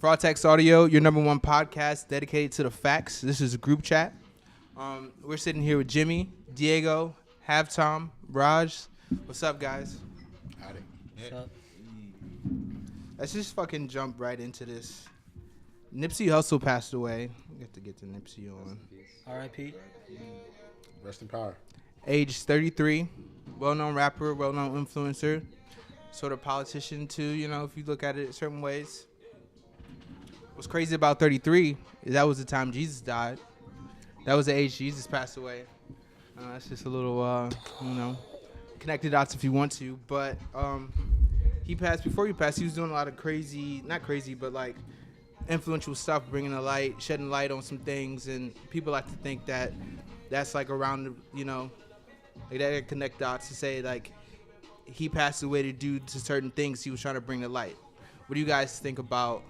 FraudTax Audio, your number one podcast dedicated to the facts. This is a group chat. We're sitting here with Jimmy, Diego, Haftom, Raj. What's up, guys? Howdy. What's up? Let's just fucking jump right into this. Nipsey Hussle passed away. We have to get to Nipsey on. R.I.P. Rest in power. Age 33, well-known rapper, well-known influencer, sort of politician too, you know, if you look at it certain ways. What's crazy about 33 is that was the time Jesus died. That was the age Jesus passed away. That's just a little, connect the dots if you want to. But before he passed, he was doing a lot of crazy, not crazy, but like influential stuff, bringing a light, shedding light on some things. And people like to think that that's like around, like that connect dots to say like he passed away to do to certain things he was trying to bring to light. What do you guys think about,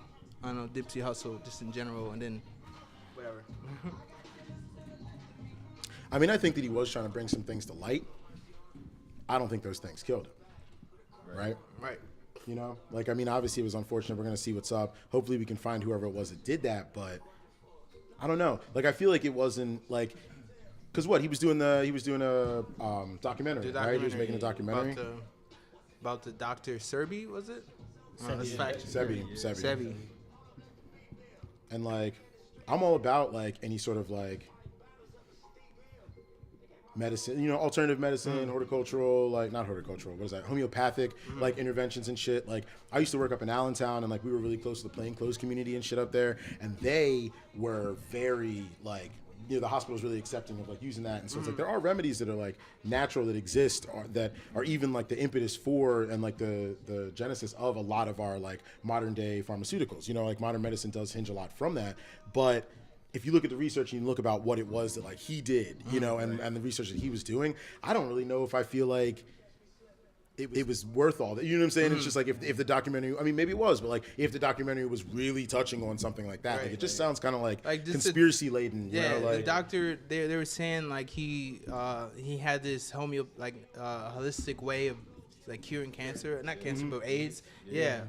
I don't know, Nipsey Hussle just in general, and then whatever? I mean, I think that he was trying to bring some things to light. I don't think those things killed him. Right? Right. You know? Like, I mean, obviously it was unfortunate. We're going to see what's up. Hopefully we can find whoever it was that did that, but I don't know. Like, I feel like it wasn't like, because what? He was doing a documentary, right? He was making a documentary. About the Dr. Serbi, was it? Sebi. And like, I'm all about like any sort of like medicine, alternative medicine, horticultural, like not horticultural, what is that? Homeopathic, like interventions and shit. Like I used to work up in Allentown and like we were really close to the plainclothes community and shit up there. And they were very like, the hospital is really accepting of like using that. And so it's like, there are remedies that are like natural that exist or that are even like the impetus for and like the genesis of a lot of our like modern day pharmaceuticals, like modern medicine does hinge a lot from that. But if you look at the research and you look about what it was that like he did, and the research that he was doing, I don't really know if I feel like it was worth all that. You know what I'm saying? It's just like if the documentary, I mean, maybe it was, but like if the documentary was really touching on something like that, like it just sounds kind of like conspiracy laden. The doctor, they were saying like he had this holistic way of like curing cancer, not cancer, but AIDS. Yeah.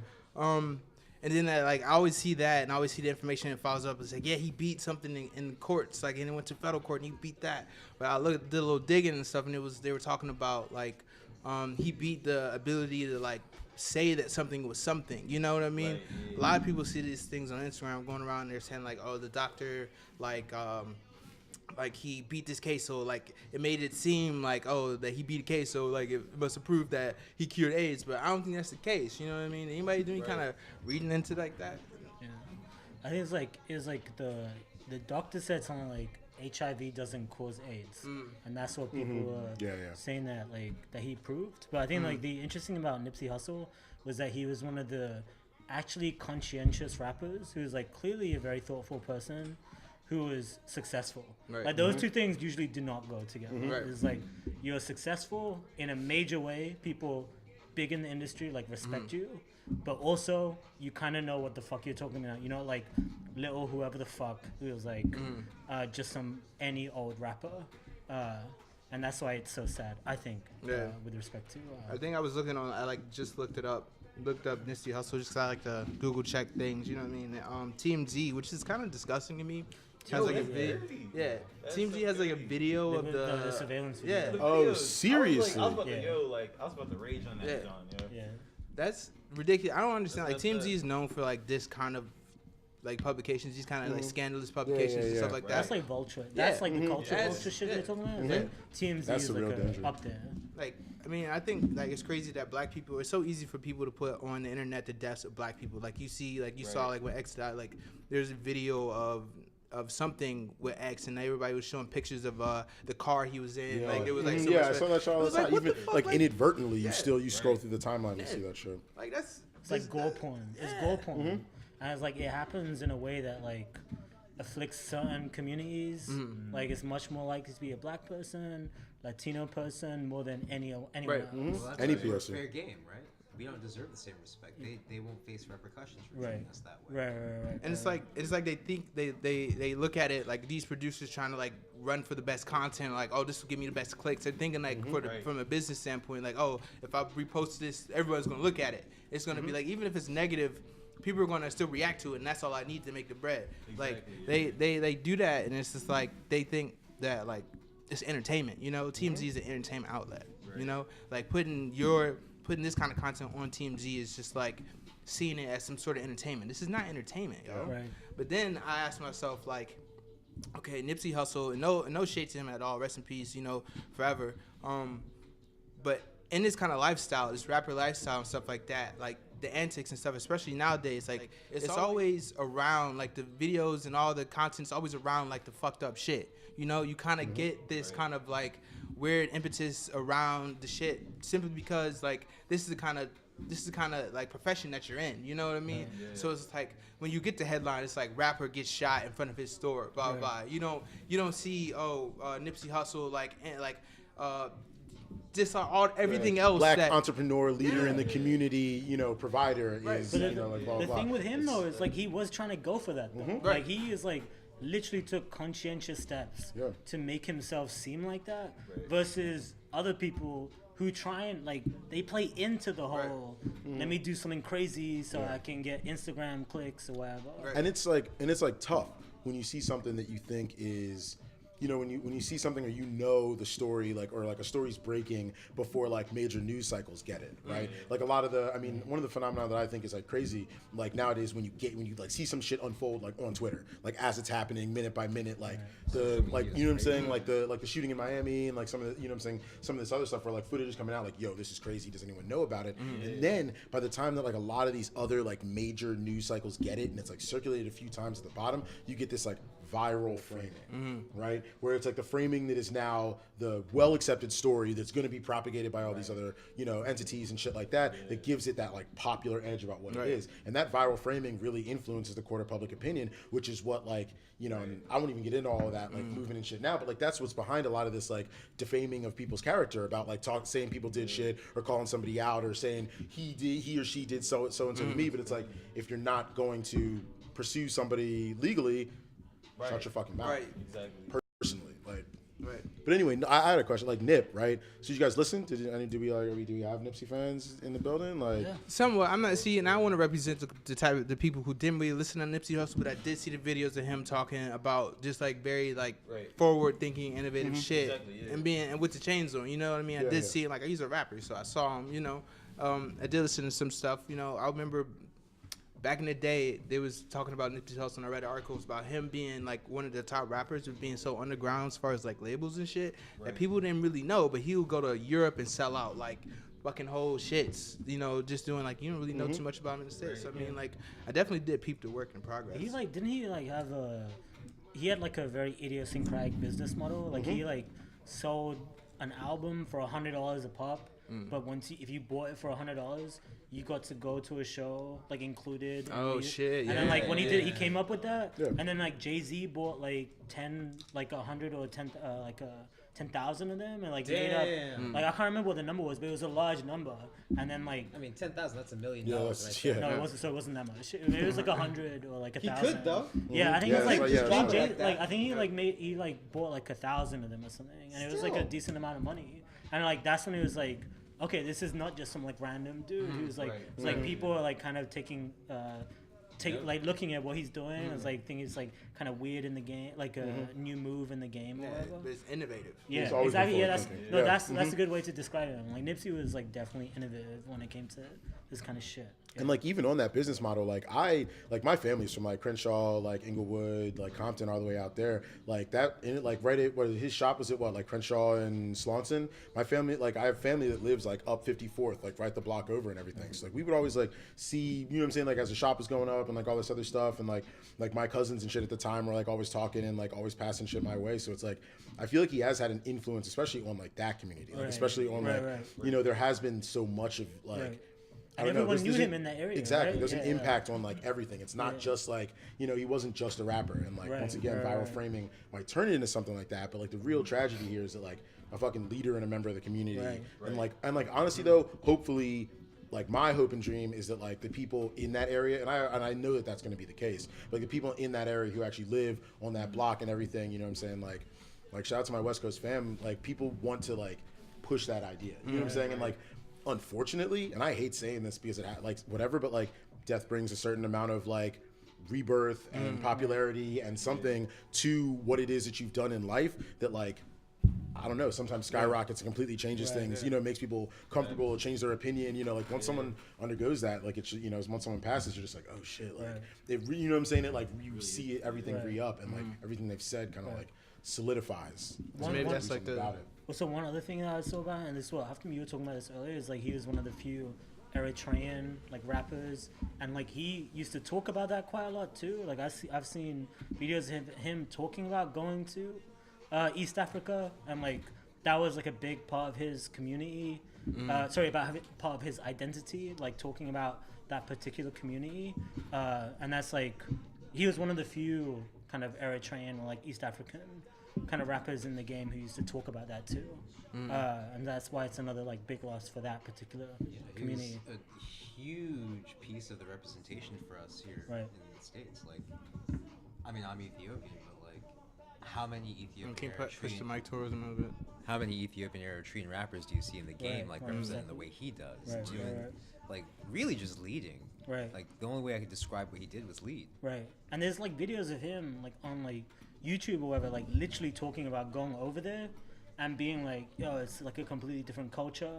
And then I always see that, and I always see the information that follows up. It's like, he beat something in courts, like, and it went to federal court, and he beat that. But I did a little digging and stuff, and they were talking about like, he beat the ability to like say that something was something. You know what I mean? Right. A lot of people see these things on Instagram going around, and they're saying like, oh, the doctor like he beat this case, so like it made it seem like, oh, that he beat a case, so like it must have proved that he cured AIDS. But I don't think that's the case. You know what I mean? Anybody do any kind of reading into like that? Yeah, I think it was like the doctor said something like HIV doesn't cause AIDS, and that's what people were saying that he proved. But I think like the interesting thing about Nipsey Hussle was that he was one of the actually conscientious rappers who was like clearly a very thoughtful person who was successful. Right. Like those two things usually do not go together. Right. It's like you're successful in a major way, people big in the industry like respect you, but also you kind of know what the fuck you're talking about. Like Little whoever the fuck who was like just any old rapper, and that's why it's so sad. I think with respect to. I think I was looking on. I like just looked up Nipsey Hussle just 'cause I like to Google check things. You know what I mean? TMZ, which is kind of disgusting to me. Has like a video. Yeah, TMZ has like a video of the surveillance video. Yeah. Oh, seriously? I was about to rage on that, John. Yeah. That's ridiculous. I don't understand. Like TMZ is known for like this kind of like publications, these kind of like scandalous publications and stuff like that. That's like Vulture. That's like the vulture shit they're talking about. Like, TMZ that's is like up there. Like, I mean, I think like it's crazy that black people. It's so easy for people to put on the internet the deaths of black people. Like you see, like you saw like when X died. Like there's a video of something with X, and everybody was showing pictures of the car he was in. Yeah. Like it was like so I saw that shit all the time. Even like inadvertently, you scroll through the timeline and see that shit. Like it's like gore porn. It's gore porn, and it's like it happens in a way that like afflicts certain communities. Like it's much more likely to be a black person, Latino person, more than anyone else. Well, any person. Fair game, right? We don't deserve the same respect. They won't face repercussions for treating us that way. Right. And it's like they think they look at it like these producers trying to like run for the best content, like, oh, this will give me the best clicks. They're thinking like from a business standpoint, like, oh, if I repost this, everyone's gonna look at it. It's gonna be like, even if it's negative, people are gonna still react to it, and that's all I need to make the bread. Exactly, Like they do that, and it's just like they think that like it's entertainment. You know, TMZ is an entertainment outlet. Right. You know, like putting this kind of content on TMZ is just like seeing it as some sort of entertainment. This is not entertainment, yo. Right. But then I asked myself, like, okay, Nipsey Hussle, and no shade to him at all. Rest in peace, you know, forever. But in this kind of lifestyle, this rapper lifestyle and stuff like that, like the antics and stuff, especially nowadays, like it's always around, like the videos and all the content's always around like the fucked up shit. You know, you kind of get this kind of like weird impetus around the shit simply because like this is the kind of like profession that you're in. You know what I mean? Yeah. So it's like when you get the headline, it's like rapper gets shot in front of his store, blah blah. You don't see Nipsey Hussle like just everything else. Black that, entrepreneur, leader in the community, you know, provider is, But you know, like blah the blah. thing with him though is like he was trying to go for that though. Like he is like literally took conscientious steps to make himself seem like that versus other people who try and like they play into the whole let me do something crazy so I can get Instagram clicks or whatever. And it's like tough when you see something that you think is, you know, when you see something or you know the story, like, or like a story's breaking before like major news cycles get it, right? Like a lot of the, I mean, one of the phenomena that I think is like crazy, like nowadays when you like see some shit unfold like on Twitter, like as it's happening minute by minute, like the, like, you know what I'm saying? Like the shooting in Miami and like some of the, you know what I'm saying? Some of this other stuff where like footage is coming out like, yo, this is crazy. Does anyone know about it? And then by the time that like a lot of these other like major news cycles get it and it's like circulated a few times at the bottom, you get this like viral framing, right? Where it's like the framing that is now the well-accepted story that's going to be propagated by all these other, you know, entities and shit like that, that gives it that like popular edge about what it is. And that viral framing really influences the court of public opinion, which is what like, you know, and I won't even get into all of that like movement and shit now, but like that's what's behind a lot of this like defaming of people's character about like saying people did shit or calling somebody out or saying he or she did so and so to me. But it's like, if you're not going to pursue somebody legally, shut your fucking mouth. Right. Exactly. Personally, like. Right. But anyway, I had a question. Like Nip, right? So you guys listen? Do we have Nipsey fans in the building? Like, somewhat. I'm not seeing. I want to represent the type of the people who didn't really listen to Nipsey Hussle, but I did see the videos of him talking about just like very like forward thinking, innovative shit, and with the chains on. You know what I mean? I did see it. Like he's a rapper, so I saw him. You know, I did listen to some stuff. You know, I remember. Back in the day, they was talking about Nipsey Hussle, and I read articles about him being like one of the top rappers, with being so underground as far as like labels and shit that people didn't really know. But he would go to Europe and sell out like fucking whole shits, you know, just doing like you don't really know too much about him in the States. So, I mean, like I definitely did peep the work in progress. He like didn't he like have he had like a very idiosyncratic business model. Like he like sold an album for $100 a pop, but if you bought it for $100. You got to go to a show like included. Oh shit! And then like when he came up with that, and then like Jay-Z bought like 100 or 10,000 of them, and like made up like I can't remember what the number was, but it was a large number. And then like I mean 10,000, that's $1 million. Yeah, right there. no, it wasn't. So it wasn't that much. It was like 100 or like 1,000. He could though. Yeah, I think it was like I think he bought like 1,000 of them or something, and it was like a decent amount of money. And like that's when it was like, okay, this is not just some like random dude who's like, it's like people are like kind of taking, like looking at what he's doing. It's like think it's like kind of weird in the game, like a new move in the game or whatever. But it's innovative. Yeah, always exactly. Yeah, that's that's a good way to describe him. Like Nipsey was like definitely innovative when it came to this kind of shit. And like even on that business model, like my family's from like Crenshaw, like Inglewood, like Compton, all the way out there. Like that, in it, like right at where his shop was at like Crenshaw and Swanson. My family, like I have family that lives like up 54th, like right the block over and everything. So like we would always like see, you know what I'm saying, like as the shop was going up and like all this other stuff, and like my cousins and shit at the time were like always talking and like always passing shit my way. So it's like I feel like he has had an influence, especially on like that community, like especially on you know, there has been so much of like. And everyone knew him in that area. Exactly. Right? There's an impact on like everything. It's not just like, you know, he wasn't just a rapper. And like once again, viral framing might turn it into something like that. But like the real tragedy here is that like a fucking leader and a member of the community. And like honestly though, hopefully, like my hope and dream is that like the people in that area, and I know that that's going to be the case, but the people in that area who actually live on that block and everything, you know what I'm saying? Like shout out to my West Coast fam. Like people want to like push that idea. You know what I'm saying? And like unfortunately, and I hate saying this because like whatever, but like death brings a certain amount of like rebirth and popularity and something to what it is that you've done in life that like, I don't know, sometimes skyrockets and completely changes things, you know, makes people comfortable, change their opinion, you know, like once someone undergoes that, like it's, you know, once someone passes, you're just like, oh shit, like, you know what I'm saying? It like, you see everything re-up and like everything they've said kind of like solidifies. So maybe that's like the... So one other thing that I saw about, and this is what Haftom, you were talking about this earlier, is like he was one of the few Eritrean like rappers, and like he used to talk about that quite a lot too. Like I've seen videos of him talking about going to East Africa, and like that was like a big part of his community. Part of his identity, like talking about that particular community, and that's like he was one of the few kind of Eritrean or like East African kind of rappers in the game who used to talk about that too, and that's why it's another like big loss for that particular community. It was a huge piece of the representation for us here in the States. Like, I mean, I'm Ethiopian, but like, how many Ethiopian push the mic towards him a little bit. How many Ethiopian Eritrean rappers do you see in the game, like representing the way he does, like really just leading. Right. Like the only way I could describe what he did was lead. Right. And there's like videos of him like on like YouTube or whatever, like literally talking about going over there and being like, yo, it's like a completely different culture,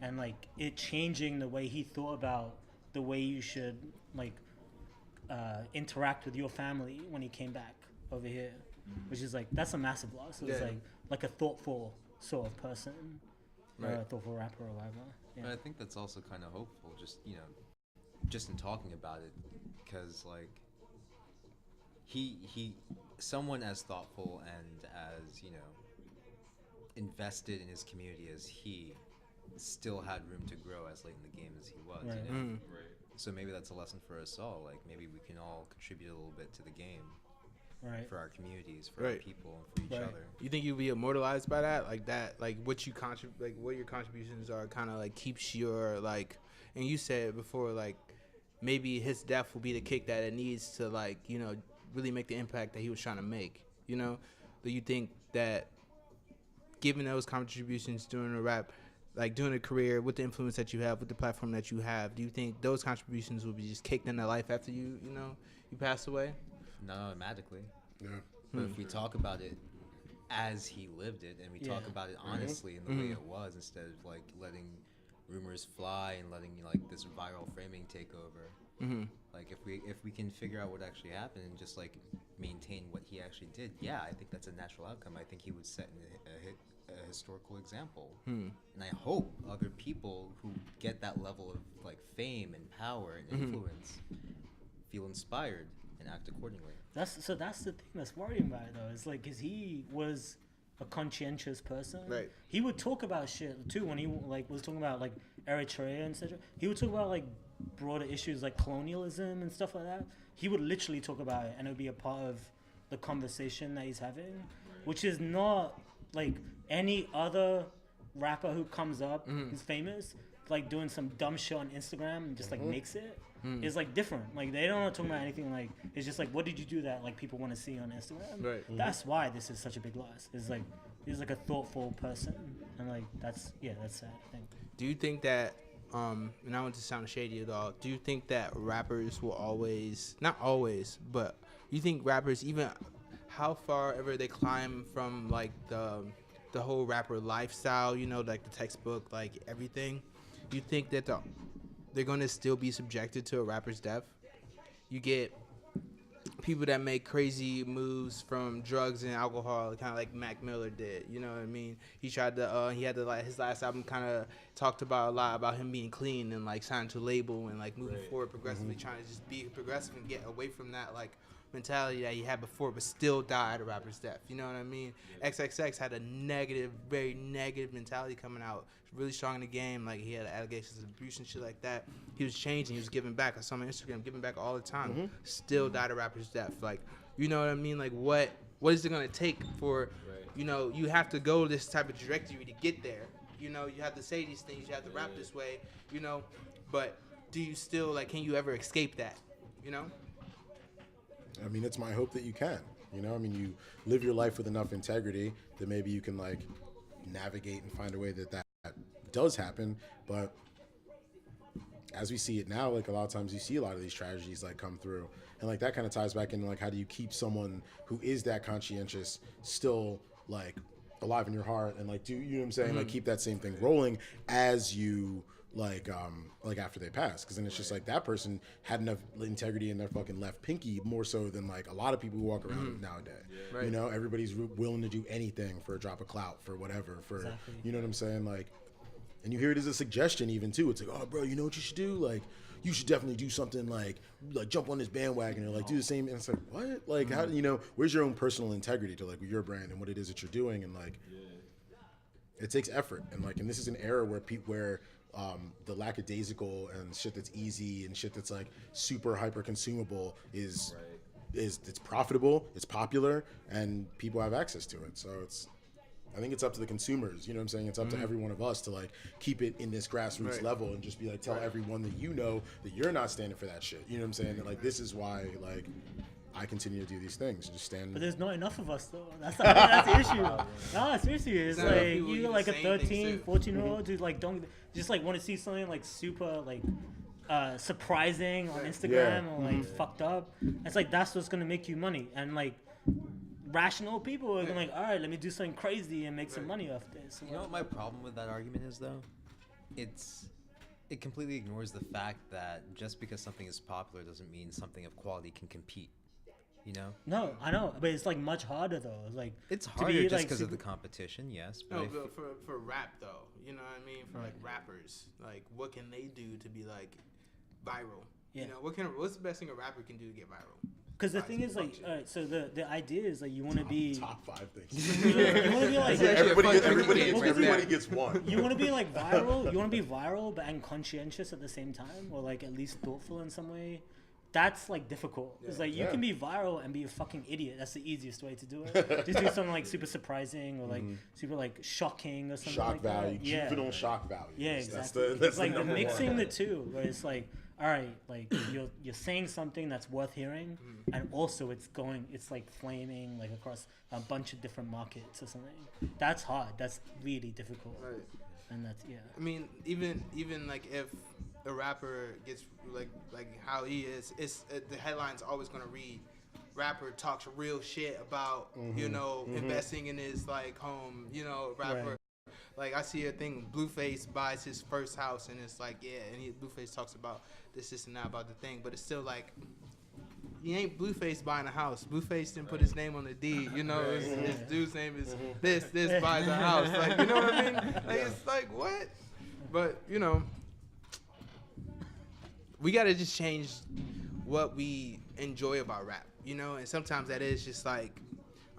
and like it changing the way he thought about the way you should like interact with your family when he came back over here, which is like, that's a massive loss. It's like a thoughtful sort of person, or a thoughtful rapper or whatever. Yeah. But I think that's also kind of hopeful, just, you know, just in talking about it, because like he someone as thoughtful and as, you know, invested in his community as he still had room to grow as late in the game as he was, you know? So maybe that's a lesson for us all. Like maybe we can all contribute a little bit to the game, for our communities, for our people, and for each other. You think you'll be immortalized by that? Like that, like what you contribute, like what your contributions are, kind of like keeps your like. And you said before, like maybe his death will be the kick that it needs to, like, you know, really make the impact that he was trying to make. You know, do you think that given those contributions during the rap, like doing a career with the influence that you have, with the platform that you have, do you think those contributions will be just kicked into life after you know, you pass away? Not automatically. Yeah. But if we talk about it as he lived it, and we talk about it honestly in the way it was, instead of like letting rumors fly and letting, you know, like this viral framing take over. Like if we can figure out what actually happened and just like maintain what he actually did, I think that's a natural outcome. I think he would set a historical example, and I hope other people who get that level of like fame and power and influence feel inspired and act accordingly. That's the thing that's worrying about it though. It's like, cause he was a conscientious person. Right. He would talk about shit too when he like was talking about like Eritrea and etc. He would talk about like broader issues like colonialism and stuff like that. He would literally talk about it, and it would be a part of the conversation that he's having, which is not like any other rapper who comes up who's famous, like doing some dumb shit on Instagram and just like makes it. It's like different. Like they don't talk about anything. Like it's just like, what did you do that like people want to see on Instagram? Right. That's why this is such a big loss. It's like he's like a thoughtful person, and like that's sad. I think. Do you think that and I don't want to sound shady at all, do you think that rappers will always, not always, but you think rappers, even how far ever they climb from like the whole rapper lifestyle, you know, like the textbook, like everything, do you think that they're going to still be subjected to a rapper's death? You get people that make crazy moves from drugs and alcohol, kind of like Mac Miller did, you know what I mean? He tried to, he had to, like, his last album kind of talked about a lot about him being clean and like signed to a label and like moving forward progressively, trying to just be progressive and get away from that like mentality that he had before, but still died a rapper's death, you know what I mean? XXX had a negative, very negative mentality coming out, really strong in the game, like he had allegations of abuse and shit like that. He was changing, he was giving back. I saw him on Instagram giving back all the time. Still died a rapper's death. Like, you know what I mean? Like what is it gonna take for, you know, you have to go this type of trajectory to get there. You know, you have to say these things, you have to rap this way, you know, but do you still, like, can you ever escape that, you know? I mean, it's my hope that you can, you know? I mean, you live your life with enough integrity that maybe you can, like, navigate and find a way that does happen, but as we see it now, like a lot of times you see a lot of these tragedies like come through, and like that kind of ties back into like how do you keep someone who is that conscientious still like alive in your heart, and like do you know what I'm saying, like keep that same thing rolling as you like after they pass, because then it's just like that person had enough integrity in their fucking left pinky more so than like a lot of people who walk around nowadays. Right. You know, everybody's willing to do anything for a drop of clout, for whatever, for you know what I'm saying, like. And you hear it as a suggestion even too. It's like, oh, bro, you know what you should do? Like, you should definitely do something like jump on this bandwagon or like do the same. And it's like, what? Like, how do you know? Where's your own personal integrity to like your brand and what it is that you're doing? And like, it takes effort. And like, and this is an era where the lackadaisical and shit that's easy and shit that's like super hyper consumable is it's profitable, it's popular, and people have access to it. So I think it's up to the consumers, you know what I'm saying? It's up to every one of us to like keep it in this grassroots level and just be like, tell everyone that you know that you're not standing for that shit. You know what I'm saying? And like, this is why like I continue to do just stand. But there's not enough of us though. That's the issue. No, seriously, it's like you like a 13, 14-year-old who like don't just like want to see something like super like surprising on Instagram or like fucked up. It's like that's what's gonna make you money, and like rational people are like, all right, let me do something crazy and make some money off this. You know what my problem with that argument is though? It completely ignores the fact that just because something is popular doesn't mean something of quality can compete. You know? No, I know, but it's like much harder though. Like it's harder just because of the competition, yes. But for rap though, you know what I mean? For like rappers, like what can they do to be like viral? Yeah. You know, what's the best thing a rapper can do to get viral? Because the thing is, like, all right, so the idea is, like, you want to be... Top 5 things. You want to be, like... Everybody gets one. You want to be, like, viral. You want to be viral and conscientious at the same time, or, like, at least thoughtful in some way. That's, like, difficult. It's like, you can be viral and be a fucking idiot. That's the easiest way to do it. Just do something, like, super surprising or, like, super, like, shocking or something shock like value. that. Yeah. Juvenile shock value. Yeah, exactly. That's like the mixing the two, where it's like... all right, like you're saying something that's worth hearing, and also it's like flaming like across a bunch of different markets or something. That's hard. That's really difficult. Right. And that's I mean, even like if a rapper gets like how he is, it's the headline's always gonna read, rapper talks real shit about investing in his like home. You know, rapper. Right. Like, I see a thing, Blueface buys his first house, and it's like, and Blueface talks about this, and that, about the thing, but it's still like, he ain't Blueface buying a house. Blueface didn't put his name on the deed, you know, his dude's name is this buys a house. Like, you know what I mean? Like, it's like, what? But, you know, we gotta just change what we enjoy about rap, you know, and sometimes that is just like,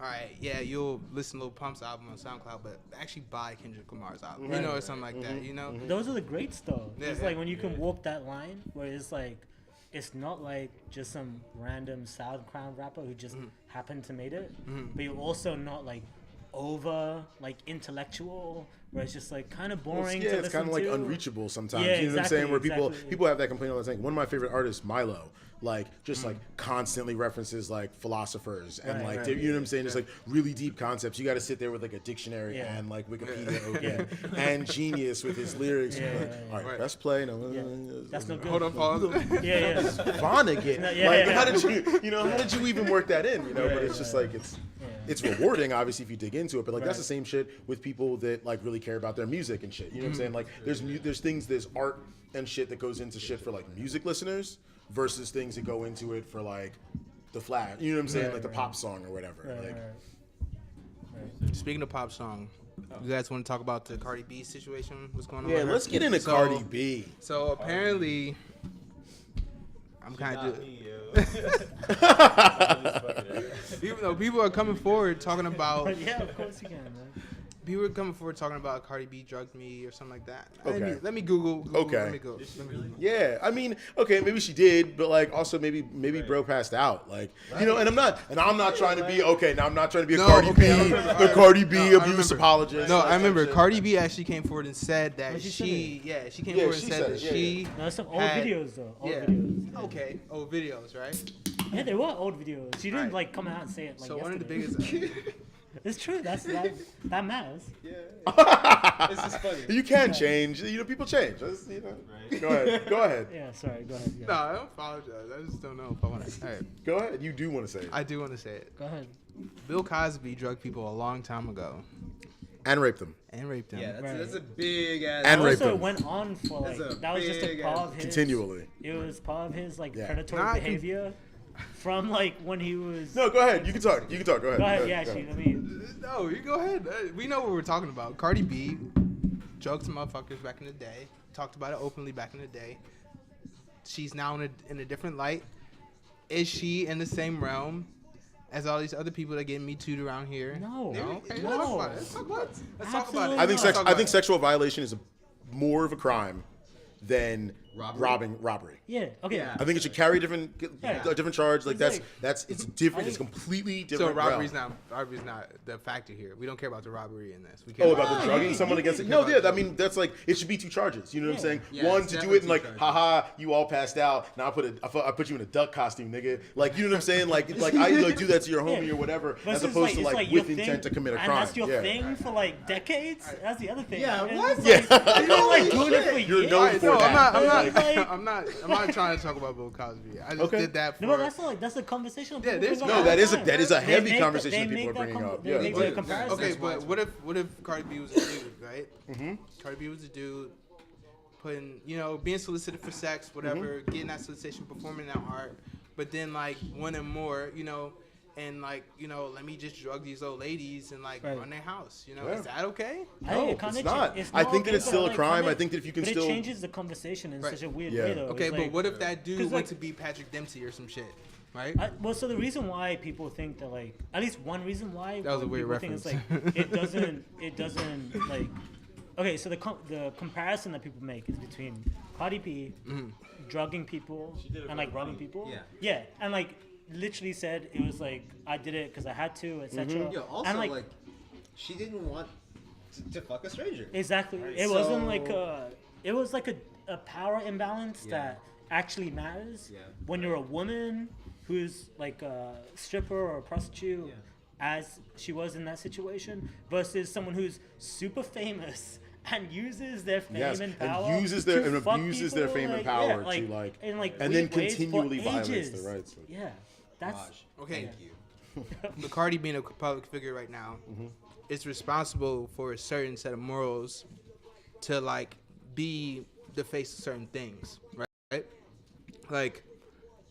all right, you'll listen to Lil Pump's album on SoundCloud, but actually buy Kendrick Lamar's album, you know, or something like that, you know? Those are the greats, though. It's like when you can walk that line where it's like, it's not like just some random SoundCloud rapper who just happened to make it, but you're also not like over like intellectual, where it's just like kind of boring to listen to. It's kind of like unreachable sometimes. You know what I'm saying? Where people have that complaint all the time. One of my favorite artists, Milo, like just like constantly references like philosophers and you know what I'm saying? Just like really deep concepts. You got to sit there with like a dictionary and like Wikipedia open and genius with his lyrics. All right, press play. That's no good. Hold on, pause. Vonnegut. How did you even work that in? You know, but it's just like it's rewarding, obviously, if you dig into it. But like that's the same shit with people that like really care about their music and shit. You know what I'm saying? Like there's art and shit that goes into shit for like music listeners versus things that go into it for like the flash. You know what I'm saying? Like the pop song or whatever. Speaking of pop song, you guys want to talk about the Cardi B situation? What's going on? Yeah, let's get into Cardi B. So apparently, I'm kind of. People are coming forward talking about. Yeah, of course you can, man. People were coming forward talking about Cardi B drugged me or something like that. Okay. Let me Google. Okay. Let me go. Yeah, I mean, okay, maybe she did, but like also maybe bro passed out, like you know. And I'm not trying to be I'm not trying to be a Cardi B, the Cardi B abuse apologist. No, I remember Cardi B actually came forward and said that she came forward and said that she. No, some old videos though. Old videos. Okay, old videos, right? Yeah, there were old videos. She didn't like come out and say it like. So yesterday. one of the biggest. It's true. That matters. Yeah. It's just funny. You can change. People change. That's, Right. Go ahead. Yeah, sorry. Go ahead. Yeah. No, I don't apologize. I just don't know if I want to. All right. Go ahead. You do want to say it. I do want to say it. Go ahead. Bill Cosby drugged people a long time ago And raped them. and raped them. Yeah, Right. that's a big ass. And raped Also, them. it went on for like That's a that was just a big part ass- of his Continually. It was part of his like Yeah. predatory Nah, I can- behavior from like when he was. No, go ahead. You can talk. Go ahead. Go ahead. Yeah, Go actually, ahead. let me. No, you go ahead. We know what we're talking about. Cardi B drugged some motherfuckers back in the day. Talked about it openly back in the day. She's now in a different light. Is she in the same realm as all these other people that get Me Too'd around here? No. Okay, No. let's talk about it. Let's talk about it. I think Let's talk I about think it. sexual violation is more of a crime than Robbery? robbery. Yeah. Okay. Yeah. I think it should carry a different charge. Like It's it's different. I It's think- completely So different. robbery's realm. not the factor here. We don't care about the robbery in this. We care Oh, about the No, drugging you- someone you- against it? you- No, yeah. I mean, that's like it should be 2 charges. You know what I'm Yeah. saying? Yeah, One it's to do definitely it and like, 2 charges. haha, you all passed out. Now I put you in a duck costume, nigga. Like, you know what I'm saying? Like I like do that to your homie Yeah. or whatever, But as it's opposed to it's like your with intent thing, to commit a crime. And that's your Yeah. thing for like decades. That's the other thing. Yeah, And what? it's Yeah. Like, you're like doing it for You're years. known Alright, for no, that. I'm not trying to talk about Bill Cosby. I just Okay. did that for. No, but that's a conversation. Yeah, people there's- bring no, up all that the is a- time. that is a They heavy make conversation they people make are that bringing up. They Yeah. make Okay, that comparison. Okay, but what if Cardi B was a dude, right? Mm-hmm. Cardi B was a dude, putting, being solicited for sex, whatever, getting that solicitation, performing that art, but then like wanting more, and like, let me just drug these old ladies and like Right. run their house. Yeah. Is that okay? I think No, it kinda it's not. it's I think that okay, it's still but, a like, crime. kinda- I think that if you can but still it changes the conversation in Right. such a weird Yeah. way, though. Okay, It's but like- what if that dude 'cause, went like- to be Patrick Dempsey or some shit, right? Well, so the reason why people think that, like, at least one reason why That was a when weird people think reference. it's like it doesn't like. Okay, so the comparison that people make is between Cardi B drugging people did it and like for robbing money. people. Yeah. and like literally said it was like I did it because I had to, etc. Yo, also and like, she didn't want to fuck a stranger. exactly, Right. it wasn't So- like it was like a power imbalance Yeah. that actually matters Yeah. when you're a woman who's like a stripper or a prostitute. Yeah. As she was in that situation, versus someone who's super famous and uses their fame Yes, and and power uses their- to and fuck abuses their people, fame and like, power yeah, to, like- in like and then weird ways for continually violates ages. their rights. Yeah, that's Raj, Okay. Thank you. But Cardi being a public figure right now is responsible for a certain set of morals to like be the face of certain things, right? Like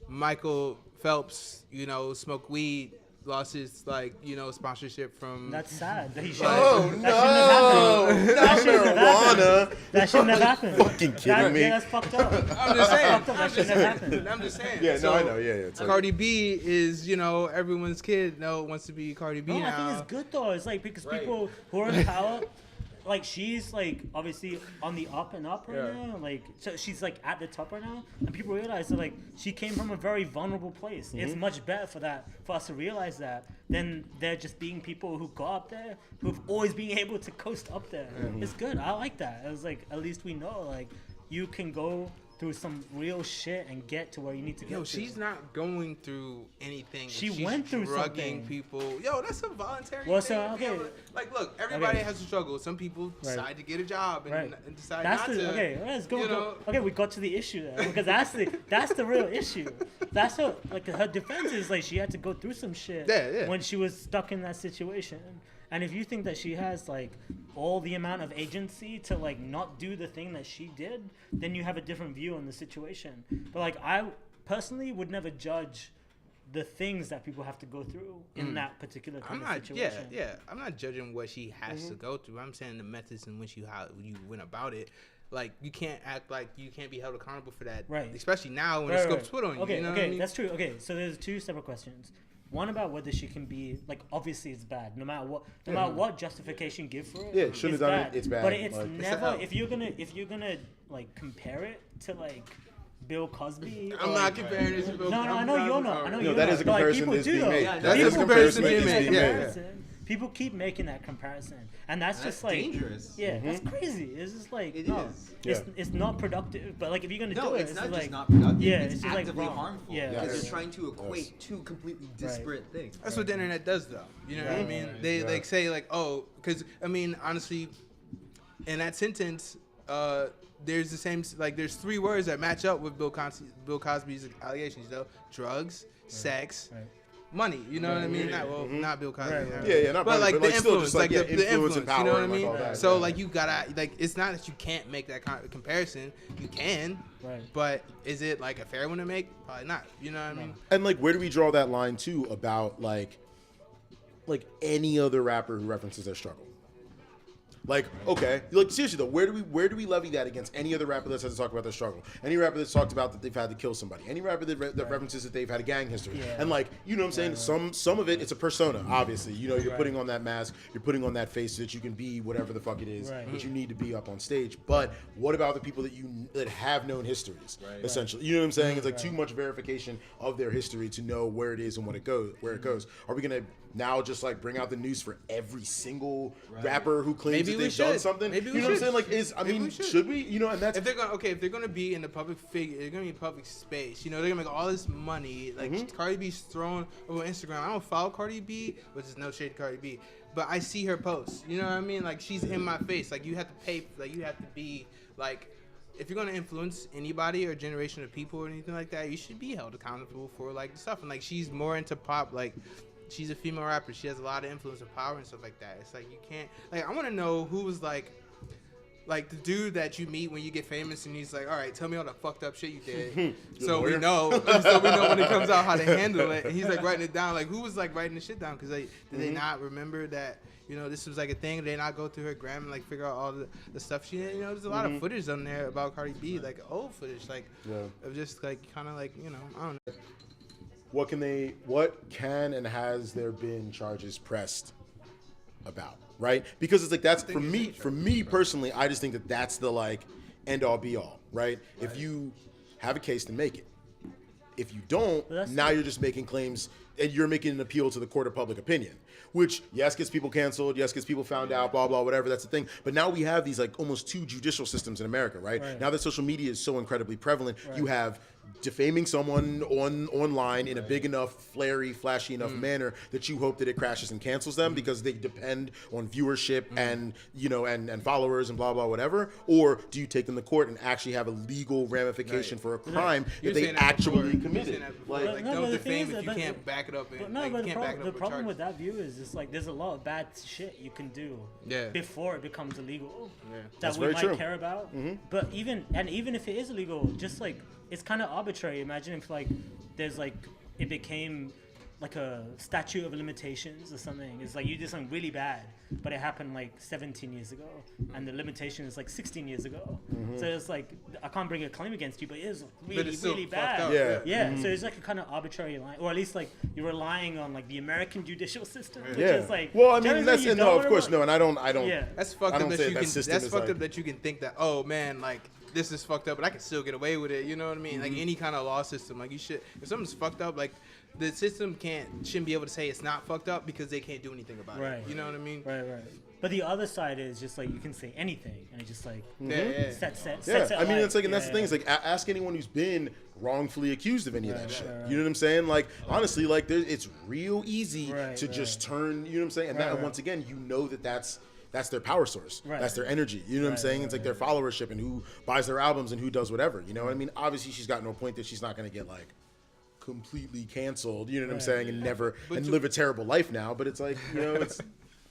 Michael Phelps, smoked weed, lost his sponsorship from. that's sad. That he should. Oh that no! Not shouldn't have happened. marijuana. That shouldn't have happened. Fucking kidding me? Yeah, that's fucked up. I'm just saying. Fucked up. That shouldn't have happened. I'm just saying. Yeah, no, So, I know. Yeah, it's like, Cardi B is, everyone's kid. Wants to be Cardi B No, now. I think it's good though. It's like because Right. people who are in power, like she's like obviously on the up and up right Yeah. now. Like so she's like at the top right now, and people realize that like she came from a very vulnerable place. It's much better for us to realize that than they're just being people who got up there, who've always been able to coast up there. It's good. I like that. It was like at least we know like you can go through some real shit and get to where you need to get Yo, to. she's not going through anything. She She's went through drugging something. people. Yo, that's a voluntary Well, thing. so, to be okay. able to- like, look, everybody Okay. has a struggle. Some people decide to get a job and, Right. and decide That's not the to. okay. Let's go. you know. Okay, we got to the issue there because that's the real issue. That's her like her defense is like she had to go through some shit Yeah. when she was stuck in that situation. And if you think that she has like all the amount of agency to like not do the thing that she did, then you have a different view on the situation. But like I personally would never judge the things that people have to go through in that particular kind I'm of not. situation. Yeah. I'm not judging what she has to go through. I'm saying the methods in which you went about it. Like you can't act like you can't be held accountable for that. Right. Especially now when the Right, scope's right. put on you. Okay, You know okay, what I mean? that's true. Okay, so there's two separate questions. One about whether she can be like obviously it's bad. No matter what justification you give for it. Yeah, shouldn't it's have done it, bad. it's bad, But it's like, it's never a- if you're gonna like compare it to like Bill Cosby. I'm or, not like, comparing this to Bill. No, I know you're not. I know No, you're that not. is a But, like, comparison people that's do, being though. made. Yeah, That people is a comparison comparison being that's made, being yeah. made. People people keep making that comparison, and that's just like dangerous. Yeah, that's crazy. It's just like It no, is. it's not productive. But like if you're gonna No, do it, it's not like, just not productive. Yeah, it's it's just actively like wrong. harmful. Yeah, because yes. you're trying to equate two completely disparate things. That's what the internet does, though. You know what I mean? They like say like, oh, because I mean, honestly, in that sentence, there's the same like there's 3 words that match up with Bill Cosby's allegations. You know, drugs, sex. Money, you know what I mean? Not Bill Cosby. Not but like the influence, like the influence, and power, you know what I mean? Like so like you gotta like it's not that you can't make that comparison. You can, but is it like a fair one to make? Probably not. You know what I mean? And like, where do we draw that line too about like any other rapper who references their struggle? Like, okay, like seriously though, where do we levy that against any other rapper that has to talk about their struggle? Any rapper that's talked about that they've had to kill somebody? Any rapper that references that they've had a gang history? And like, you know what I'm saying? Some of it, it's a persona. Obviously, you know, you're putting on that mask, you're putting on that face so that you can be whatever the fuck it is that you need to be up on stage. But what about the people that have known histories? Essentially, you know what I'm saying? It's like too much verification of their history to know where it is and where it goes. Are we gonna now just like bring out the news for every single rapper who claims that they've done something? Maybe you know what I'm saying? Like, should we? You know, and that's if they're gonna be in the public figure, they're gonna be in public space. You know, they're gonna make all this money. Like Cardi B's thrown over Instagram. I don't follow Cardi B, which is no shade to Cardi B, but I see her posts. You know what I mean? Like she's in my face. Like you have to pay. Like you have to be like. If you're gonna influence anybody or a generation of people or anything like that, you should be held accountable for like stuff. And like she's more into pop. Like she's a female rapper. She has a lot of influence and power and stuff like that. It's like you can't. Like I want to know who was like the dude that you meet when you get famous and he's like, all right, tell me all the fucked up shit you did, so we know when it comes out how to handle it. And he's like writing it down. Like who was like writing the shit down? Because did they not remember that? You know, this was like a thing. Did they not go through her gram and like figure out all the stuff she did? You know, there's a lot of footage on there about Cardi B, like old footage, like of just like kind of like, you know, I don't know. What can and has there been charges pressed about, right? Because it's like that's for me personally, I just think that that's the like end all be all, right? If you have a case, to make it. If you don't, now you're just making claims and you're making an appeal to the court of public opinion, which yes gets people canceled, yes gets people found out, blah blah whatever. That's the thing. But now we have these like almost 2 judicial systems in America, right? Now that social media is so incredibly prevalent, you have defaming someone online in a big enough, flary, flashy enough manner that you hope that it crashes and cancels them because they depend on viewership and and followers and blah blah whatever. Or do you take them to court and actually have a legal ramification for a crime that they actually committed? Like don't defame if you can't back it up. The problem with that view is it's like there's a lot of bad shit you can do before it becomes illegal that we might care about. But even if it is illegal, just like it's kind of arbitrary. Imagine if like there's like it became like a statute of limitations or something. It's like you did something really bad, but it happened like 17 years ago, and the limitation is like 16 years ago. So it's like I can't bring a claim against you, but it is really bad. So it's like a kind of arbitrary line, or at least like you're relying on like the American judicial system, which is like. Well, I mean that's and of course no, and I don't. That's fucked up that you can. That's fucked up that you can think that man like. This is fucked up, but I can still get away with it. You know what I mean? Like any kind of law system, like you should. If something's fucked up, like the system shouldn't be able to say it's not fucked up because they can't do anything about it. You know what I mean? Right. But the other side is just like you can say anything, and it's just like sets I mean, it's like, and that's the thing. It's like ask anyone who's been wrongfully accused of any of that shit. You know what I'm saying? Like honestly, like it's real easy to just turn. You know what I'm saying? And that, and once again, you know that's their power source. That's their energy. You know what I'm saying? It's like their followership and who buys their albums and who does whatever. You know what I mean? Obviously, she's got no point that she's not going to get like completely canceled. You know what I'm saying? And never live a terrible life now. But it's like it's live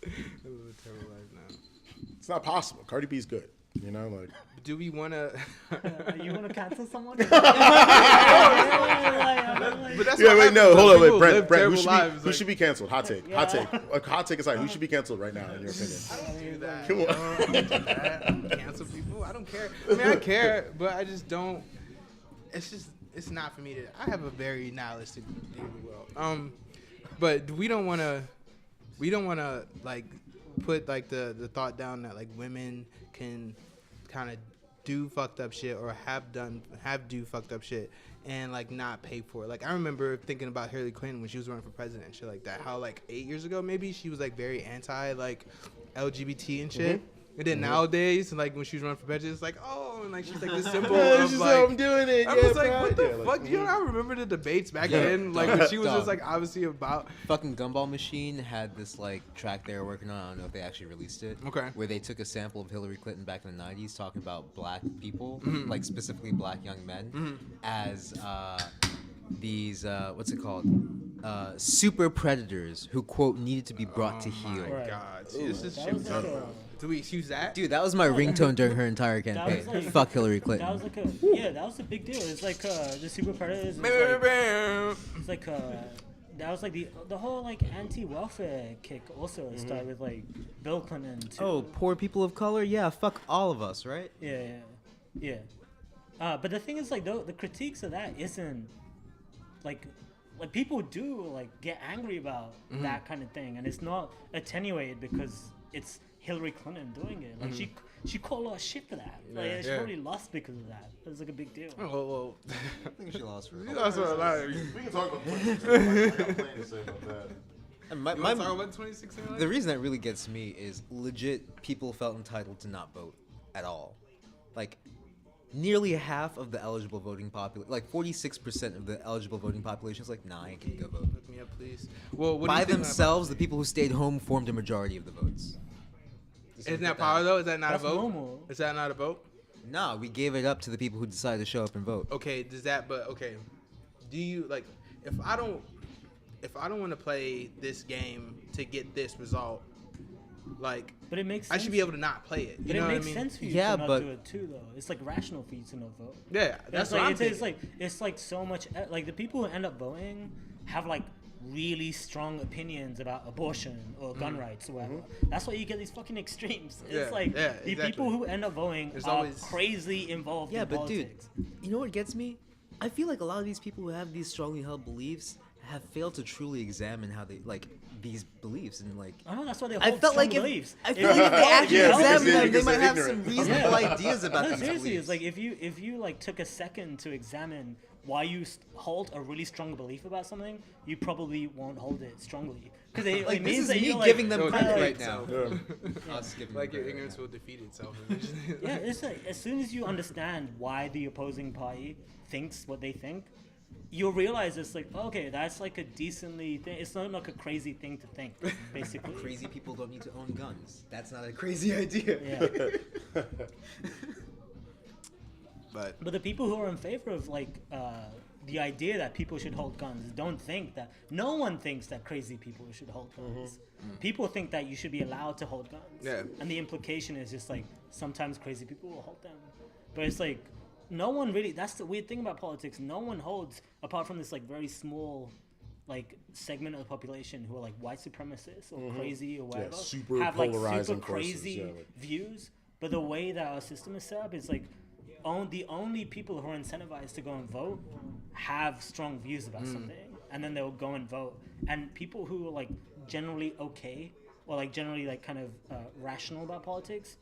a terrible life now. It's not possible. Cardi B's good. You know, like. Do we want to? You want to cancel someone? But that's wait, no, hold on, wait, Brent. Who should be canceled? Hot take. Hot take aside. Who should be canceled right now, in your opinion? I don't do that. Come on. I don't do that. I don't cancel people. I don't care. I mean, I care, but I just don't. It's not for me to. I have a very nihilistic view of the world. But we don't want to like put like the thought down that like women can kind of do fucked up shit or have do fucked up shit and like not pay for it. Like I remember thinking about Hillary Clinton when she was running for president and shit like that. How like 8 years ago maybe she was like very anti like LGBT and shit. And then nowadays, like when she was running for president, it's like, oh, and like she's like this symbol of like, I'm doing it. I was like, what the fuck? You know, I remember the debates back then, like when she was just like obviously about. Fucking Gumball Machine had this like track they were working on. I don't know if they actually released it. Okay. Where they took a sample of Hillary Clinton back in the '90s, talking about black people, like specifically black young men, as these what's it called? Super predators who quote needed to be brought to heel. Oh my God, see, this is shit. Do we use that? Dude, that was my ringtone during her entire campaign. Like, Fuck Hillary Clinton. That was like that was a big deal. It's like the super predators. It's like that was like the whole like anti-welfare kick also started with like Bill Clinton too. Oh, poor people of color? Yeah, fuck all of us, right? Yeah. But the thing is like the critiques of that isn't like people do like get angry about that kind of thing, and it's not attenuated because it's Hillary Clinton doing it. Like she called a lot of shit for that. Like she probably lost because of that. It was like a big deal. Oh, well. I think she lost for You lost for a lot. We can talk about politics. I got plenty to say about that. And Talk about 2016. the reason that really gets me is legit people felt entitled to not vote at all. Like nearly half of the eligible voting population, like 46% of the eligible voting population is like, nah, I ain't gonna go vote. Look me up, please. Well, what By do you think themselves, the people who stayed home formed a majority of the votes. Isn't that power though? Is that not That's a vote? normal. Is that not a vote? Nah, we gave it up to the people who decided to show up and vote. Okay, does that? But okay, do you like? If I don't want to play this game to get this result, like, But it makes sense. I should be able to not play it. You But know it what I makes mean? sense for you Yeah, to not but- do it too, though. It's like rational for you to not vote. Yeah, that's what I'm thinking. It's like so much. Like the people who end up voting have like really strong opinions about abortion or gun rights or whatever. That's why you get these fucking extremes. It's Yeah, like yeah, the exactly. people who end up voting There's are always- crazy involved Yeah, in but politics. dude, you know what gets me? I feel like a lot of these people who have these strongly held beliefs have failed to truly examine how they like these beliefs and like. I know that's why they hold I felt strong like beliefs. I feel like if they actually Yeah, examine them, they because might they're have some ignorant. reasonable ideas about No, these seriously, beliefs. it's like if you like took a second to examine why you hold a really strong belief about something, you probably won't hold it strongly because it Like, it this means is that me you're, like, giving them It'll credit defeat right now. itself. Us giving Like them your credit ignorance right will defeat itself. Yeah, it's like as soon as you understand why the opposing party thinks what they think, you'll realize it's like, okay, that's like a decently thing. It's not like a crazy thing to think, basically. Crazy people don't need to own guns. That's not a crazy idea. Yeah. But But the people who are in favor of like the idea that people should hold guns don't think that. No one thinks that crazy people should hold guns. People think that you should be allowed to hold guns. Yeah. And the implication is just like sometimes crazy people will hold them, but it's like no one really. That's the weird thing about politics. No one holds apart from this like very small like segment of the population who are like white supremacists or crazy or whatever. super have like polarizing super forces, crazy yeah, like- views. But the way that our system is set up is like the only people who are incentivized to go and vote have strong views about something, and then they'll go and vote. And people who are like generally okay or like generally like kind of rational about politics.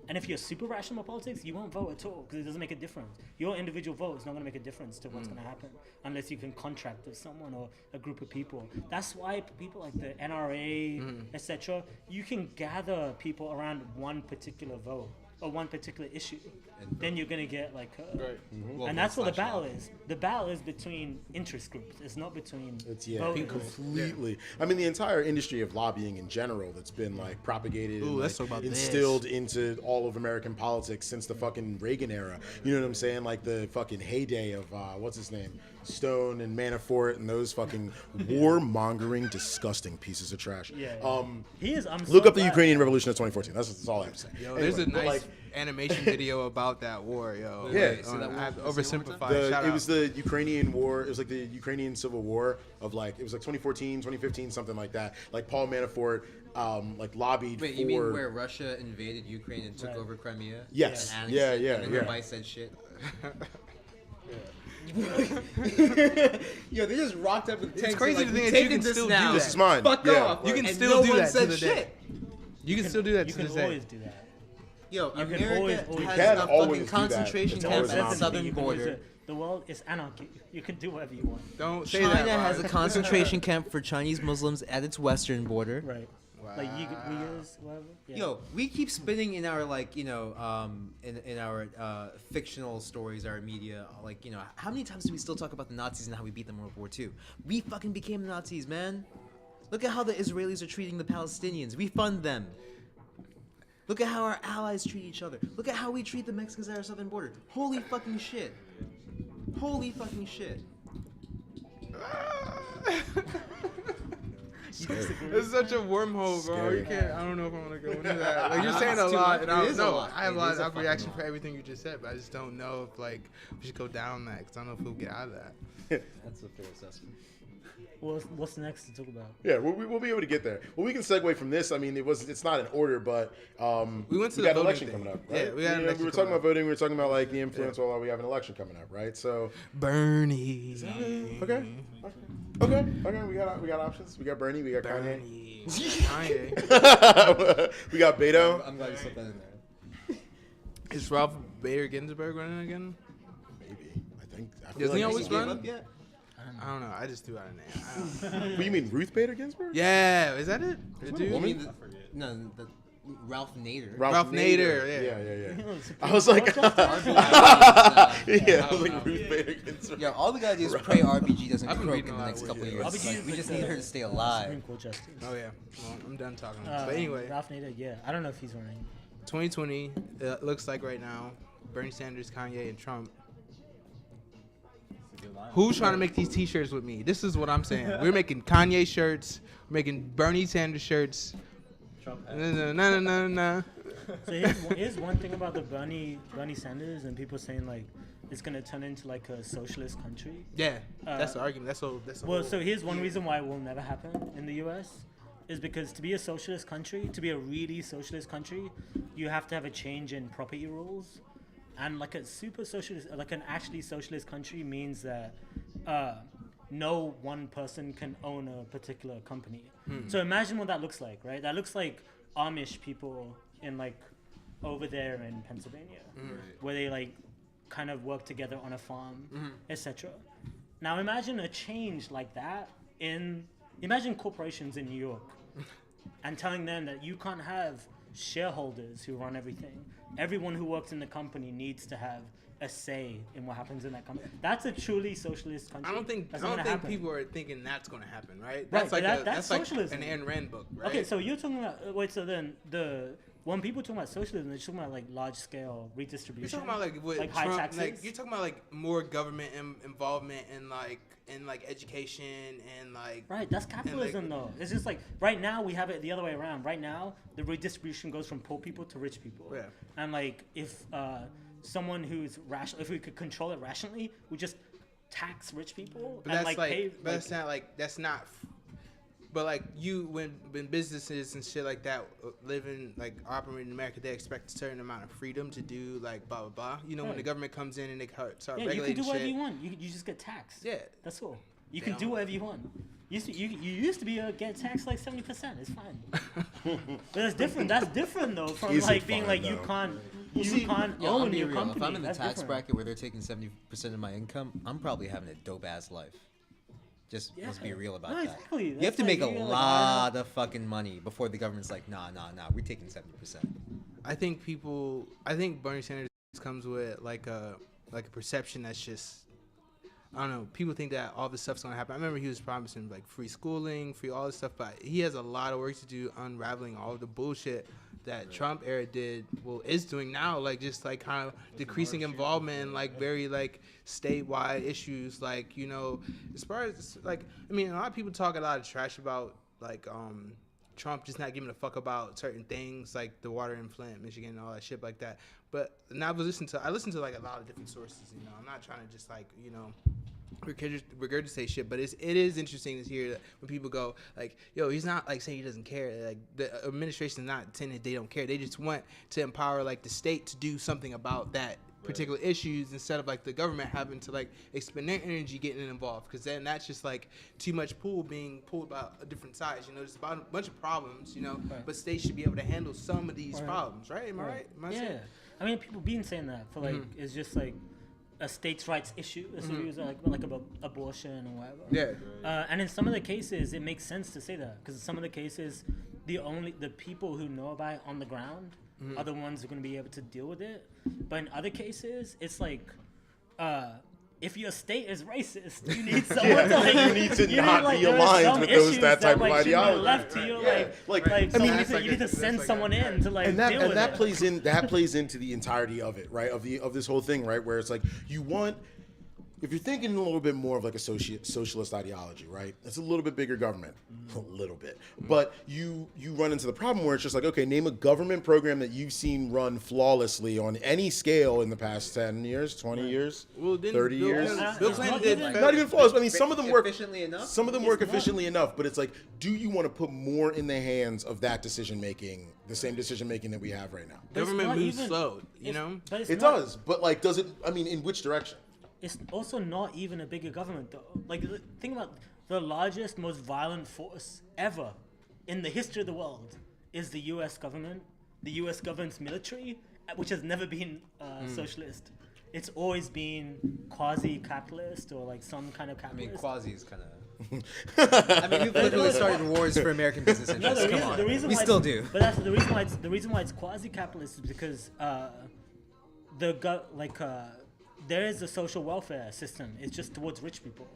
And if you're super rational about politics, you won't vote at all because it doesn't make a difference. Your individual vote is not going to make a difference to what's going to happen unless you can contract with someone or a group of people. That's why people like the NRA, etc., you can gather people around one particular vote or one particular issue. Then you're going to get like... and that's what the battle is. The battle is between interest groups. It's not between voters. Completely. I mean, the entire industry of lobbying in general that's been like propagated and let's like, talk about instilled into all of American politics since the fucking Reagan era. You know what I'm saying? Like the fucking heyday of what's his name, Stone and Manafort and those fucking warmongering, disgusting pieces of trash. He is. Look up the Ukrainian Revolution of 2014. That's all I have to say. yo, Anyway, there's a but, nice like, animation video about that war, yo. Yeah. Like, See that one? I've Say it one more oversimplified. Shout it out. was the Ukrainian war. It was like the Ukrainian civil war of like, it was like 2014, 2015, something like that. Like Paul Manafort like lobbied Wait, for... you mean where Russia invaded Ukraine and took over Crimea? Yes. And Yeah, annexed it, yeah, and then yeah. nobody said shit. Yo, they just rocked up with tanks. crazy like, to "We think that you taking can this still do now. that. This is mine. Fuck Yeah. off. You can And still no do one that to said the shit. day. You can still do that You to can this day. always do that. Yo, You can America always has can a always fucking do that. concentration It's camp always at an the option. southern You can use border. it. The world is anarchy. You can do whatever you want. Don't say China that. has a Rod. concentration camp for Chinese Muslims at its western border. Right. Like Uyghurs, whatever. Yeah. Yo, we keep spinning in our in our fictional stories, our media. Like, how many times do we still talk about the Nazis and how we beat them in World War II? We fucking became the Nazis, man. Look at how the Israelis are treating the Palestinians. We fund them. Look at how our allies treat each other. Look at how we treat the Mexicans at our southern border. Holy fucking shit. Holy fucking shit. It's such a wormhole, bro. You can't. I don't know if I want to go into that. Like, you're saying a lot, and I don't know. I have a lot of reaction for everything you just said, but I just don't know if we should go down that because I don't know if we'll get out of that. That's a fair assessment. What's next to talk about? Yeah, we'll be able to get there. Well, we can segue from this. I mean, it's not in order, but we went to got the an election thing. coming up, right? Yeah, we got an election we were talking coming about voting. We were talking about like the influence. Well, we have an election coming up, right? So Bernie. Okay. We got options. We got Bernie. We got Kanye. Kanye. We got Beto. I'm glad you slipped that in there. Is Ralph Bader Ginsburg running again? Maybe. I think. Doesn't he always Gave run? up yet? I don't know. I just threw out a name. What do you mean, Ruth Bader Ginsburg? Yeah, is that it? The that a dude? woman? You mean the Ralph Nader. Ralph Nader, yeah. Yeah. I was like, RBG, yeah, I was like Ruth Bader Ginsburg. yeah, all we gotta do is pray RBG doesn't I've been croak reading in a the lot next of couple of weird years. RBG Like, is we like just the need her to stay Supreme alive. Court Justice. Oh yeah. Well, I'm done talking. But anyway, Ralph Nader, yeah. I don't know if he's running. 2020 looks like right now Bernie Sanders, Kanye, and Trump. Who's trying to make these T-shirts with me? This is what I'm saying. We're making Kanye shirts. We're making Bernie Sanders shirts. No. So here's one thing about the Bernie Sanders and people saying like it's gonna turn into like a socialist country. Yeah, that's the argument. That's the Well, whole- so here's one reason why it will never happen in the U.S. is because to be a socialist country, to be a really socialist country, you have to have a change in property rules. And like a super socialist, like an actually socialist country means that no one person can own a particular company. So imagine what that looks like, right? That looks like Amish people in like over there in Pennsylvania, where they like kind of work together on a farm, etc. Now imagine a change like that imagine corporations in New York and telling them that you can't have shareholders who run everything. Everyone who works in the company needs to have a say in what happens in that company. That's a truly socialist country. I don't think people are thinking that's going to happen, right? Right, That's like that's socialism. like an Ayn Rand book, right? Okay, so you're talking about so then when people talk about socialism, they're talking about like large scale You're redistribution. talking about like high Trump, taxes. like you're talking about like more government involvement in like education and like Right, that's capitalism though. It's just like right now we have it the other way around. Right now the redistribution goes from poor people to rich people. Yeah. And like if someone who's rational, if we could control it rationally, we just tax rich people But and that's like pay. but that's not like that's not. But like when businesses and shit like that operate in America, they expect a certain amount of freedom to do like blah blah blah. You know, when Right. the government comes in and they start Yeah, you can regulating do whatever shit. you want. You just get taxed. Yeah. That's all. You They can do don't. whatever you want. You used to be get taxed like 70%. It's fine. But that's different. That's different though from Is it like being fine, like though? you can't Yo, I'll own be your real. company. If I'm in the That's tax different. bracket where they're taking 70% of my income, I'm probably having a dope ass life. Let's be real about No, that. exactly. You have That's to like make a you, like, lot of fucking money before the government's like, nah, we're taking 70%. I think Bernie Sanders comes with like a perception that's just, I don't know. People think that all this stuff's gonna happen. I remember he was promising like free schooling, free all this stuff, but he has a lot of work to do unraveling all the bullshit that Trump era is doing now. Like just like kind of decreasing involvement in like very like statewide issues. Like, you know, as far as like, I mean, a lot of people talk a lot of trash about like Trump just not giving a fuck about certain things like the water in Flint, Michigan, and all that shit like that. But now I listen to like a lot of different sources. You know, I'm not trying to just like, you know, regurgitate shit, but it is interesting to hear that when people go like, yo, he's not like saying he doesn't care. Like the administration is not saying that they don't care. They just want to empower like the state to do something about that particular issues instead of like the government having to like expend their energy getting involved, because then that's just like too much pool being pulled by a different sides. You know, there's about a bunch of problems, you know, but states should be able to handle some of these problems, right? Am I right? Am I saying? I mean, people been saying that for like it's just like a states' rights issue. Issues like about abortion or whatever. Yeah. And in some of the cases, it makes sense to say that, because in some of the cases, the people who know about it on the ground are the ones who are going to be able to deal with it. But in other cases, it's like, if your state is racist, you need someone to like, you need to not be aligned with that type of ideology. Left to you, you need to send someone in to like deal with that it. plays into the entirety of it, right? Of this whole thing, right? Where it's like you want. If you're thinking a little bit more of like a socialist ideology, right? It's a little bit bigger government, a little bit. But you run into the problem where it's just like, okay, name a government program that you've seen run flawlessly on any scale in the past 10 years, 20 years, 30 years. Bill Clinton did not even flawless. I mean, some of them work efficiently enough. Some of them work efficiently enough, but it's like, do you want to put more in the hands of that decision making, the same decision making that we have right now? Government moves slow, you know. It does, but like, does it? I mean, in which direction? It's also not even a bigger government, though. Like, think about the largest, most violent force ever in the history of the world is the U.S. government. The U.S. government's military, which has never been socialist. It's always been quasi-capitalist or like some kind of capitalist. I mean, quasi is kind of. I mean, we've literally started wars for American business interests. Come on, we still do. But that's the reason why it's quasi-capitalist is because there is a social welfare system. It's just towards rich people.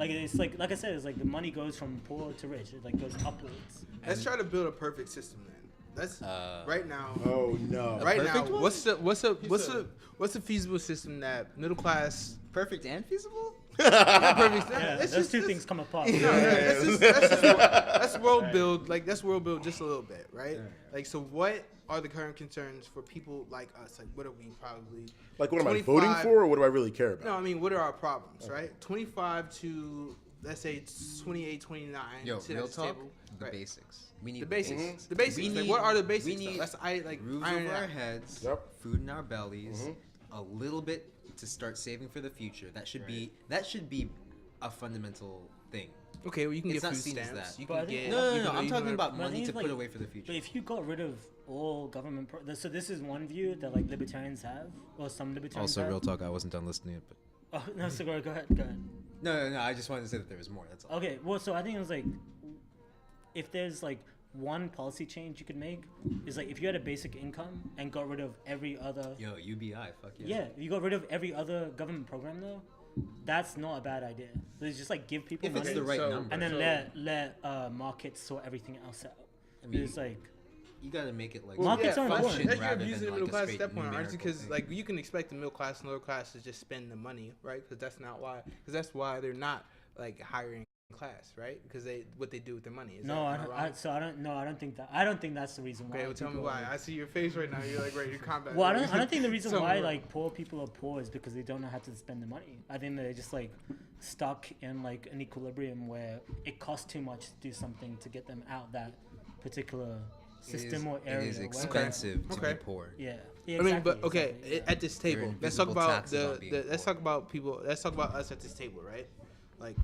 Like it's like I said, it's like the money goes from poor to rich. It like goes upwards. Let's try to build a perfect system then. Let's right now. Oh no! Right now, what's a feasible system that middle class? Perfect and feasible? Perfect. Yeah, those two things come apart. That's world build. Like that's world build just a little bit, right? Like so, what are the current concerns for people like us? Like what are we probably like? What am I voting for, or what do I really care about? No, I mean, what are our problems, right? 25 to let's say 28, 29. Yo, real talk. Table, the right? basics. We need the basics. Mm-hmm. The basics. Like, what are the basics? We need roofs over our heads, food in our bellies, a little bit to start saving for the future. That should be a fundamental thing. Okay, well you can it's get food stamps. that. You can get. No. I'm talking about money to put away for the future. But if you got rid of all government, so this is one view that like libertarians have, or some libertarians. Also, real talk. I wasn't done listening, but. Oh no, so go ahead. No. I just wanted to say that there was more. That's all. Okay, well, so I think it was like, if there's like one policy change you could make, is like if you had a basic income and got rid of every other. Yo, UBI, fuck yeah. Yeah, if you got rid of every other government program though, that's not a bad idea. It's just like give people money. If it's the right number. And then let markets sort everything else out. I mean, it's like. You gotta make it like markets aren't important. That's your views in the middle class at that point, aren't you? Because like you can expect the middle class and lower class to just spend the money, right? Because that's not why. Because that's why they're not like hiring class, right? Because what they do with their money. I don't think that. I don't think that's the reason why. Okay, well, tell me why. I see your face right now. You're like ready to combat. Well, I don't think the reason why like poor people are poor is because they don't know how to spend the money. I think they're just like stuck in like an equilibrium where it costs too much to do something to get them out that particular system or area. It is expensive to be poor. Yeah. I mean, but okay, at this table, let's talk about let's talk about people. Let's talk about us at this table, right? Like,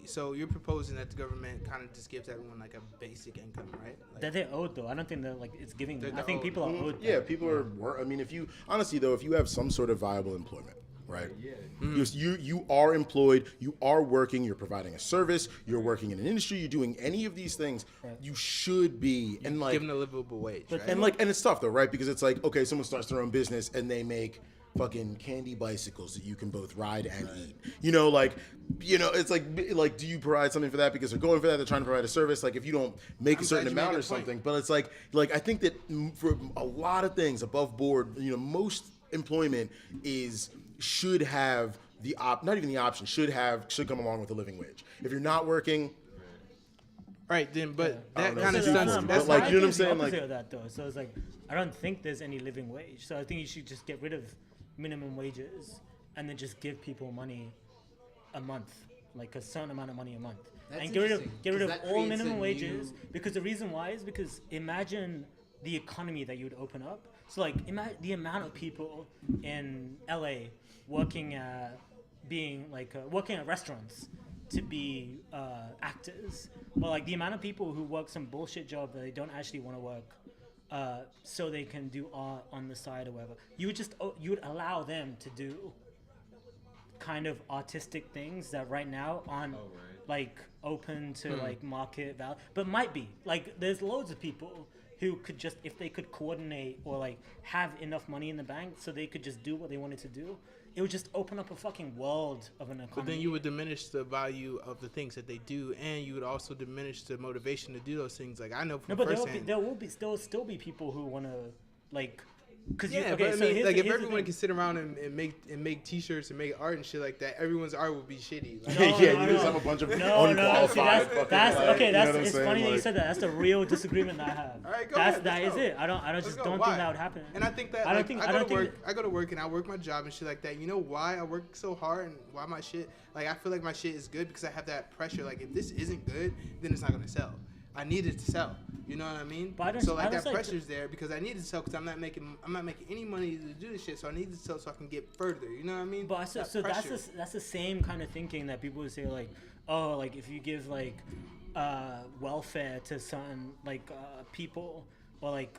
so you're proposing that the government kind of just gives everyone like a basic income, right? Like, that they're owed though. I don't think that like it's giving them. I think people are owed. Yeah, people are. I mean, if you honestly though, if you have some sort of viable employment. Right. Yeah. You are employed. You are working. You're providing a service. You're working in an industry. You're doing any of these things. Right. You should be and like given a livable wage. Right? And it's tough though, right? Because it's like okay, someone starts their own business and they make fucking candy bicycles that you can both ride and eat. It's like do you provide something for that because they're going for that? They're trying to provide a service. Like if you don't make a certain amount or something, but it's like I think that for a lot of things above board, most employment should have not even the option, should come along with a living wage. If you're not working, right then, but that kind of stuff. That's like, you know what I'm saying? Like of that though. So it's like I don't think there's any living wage. So I think you should just get rid of minimum wages and then just give people money a month, like a certain amount of money a month. That's and get rid of all minimum wages because the reason why is because imagine the economy that you would open up So like, imagine the amount of people in LA working at working at restaurants to be actors, or like the amount of people who work some bullshit job that they don't actually want to work, so they can do art on the side or whatever. You would allow them to do kind of artistic things that right now aren't like open to like market value, but might be. Like there's loads of people who could just, if they could coordinate or like have enough money in the bank so they could just do what they wanted to do, it would just open up a fucking world of an economy. But then you would diminish the value of the things that they do, and you would also diminish the motivation to do those things. Like I know from firsthand. There will still be people who want to like. But I mean, like if everyone can sit around and make T-shirts and make art and shit like that, everyone's art would be shitty. Like, you just have a bunch of unqualified. It's funny that you said that. That's the real disagreement that I have. All right, go ahead, that is go. it. I don't think that would happen. And I think that I go to work and I work my job and shit like that. You know why I work so hard and why my shit, like I feel like my shit is good because I have that pressure. Like if this isn't good, then it's not gonna sell. I need it to sell. You know what I mean? So like that pressure's there because I need it to sell because I'm not making any money to do this shit. So I need it to sell so I can get further. You know what I mean? But that's the same kind of thinking that people would say like, oh, like if you give like welfare to certain like people or like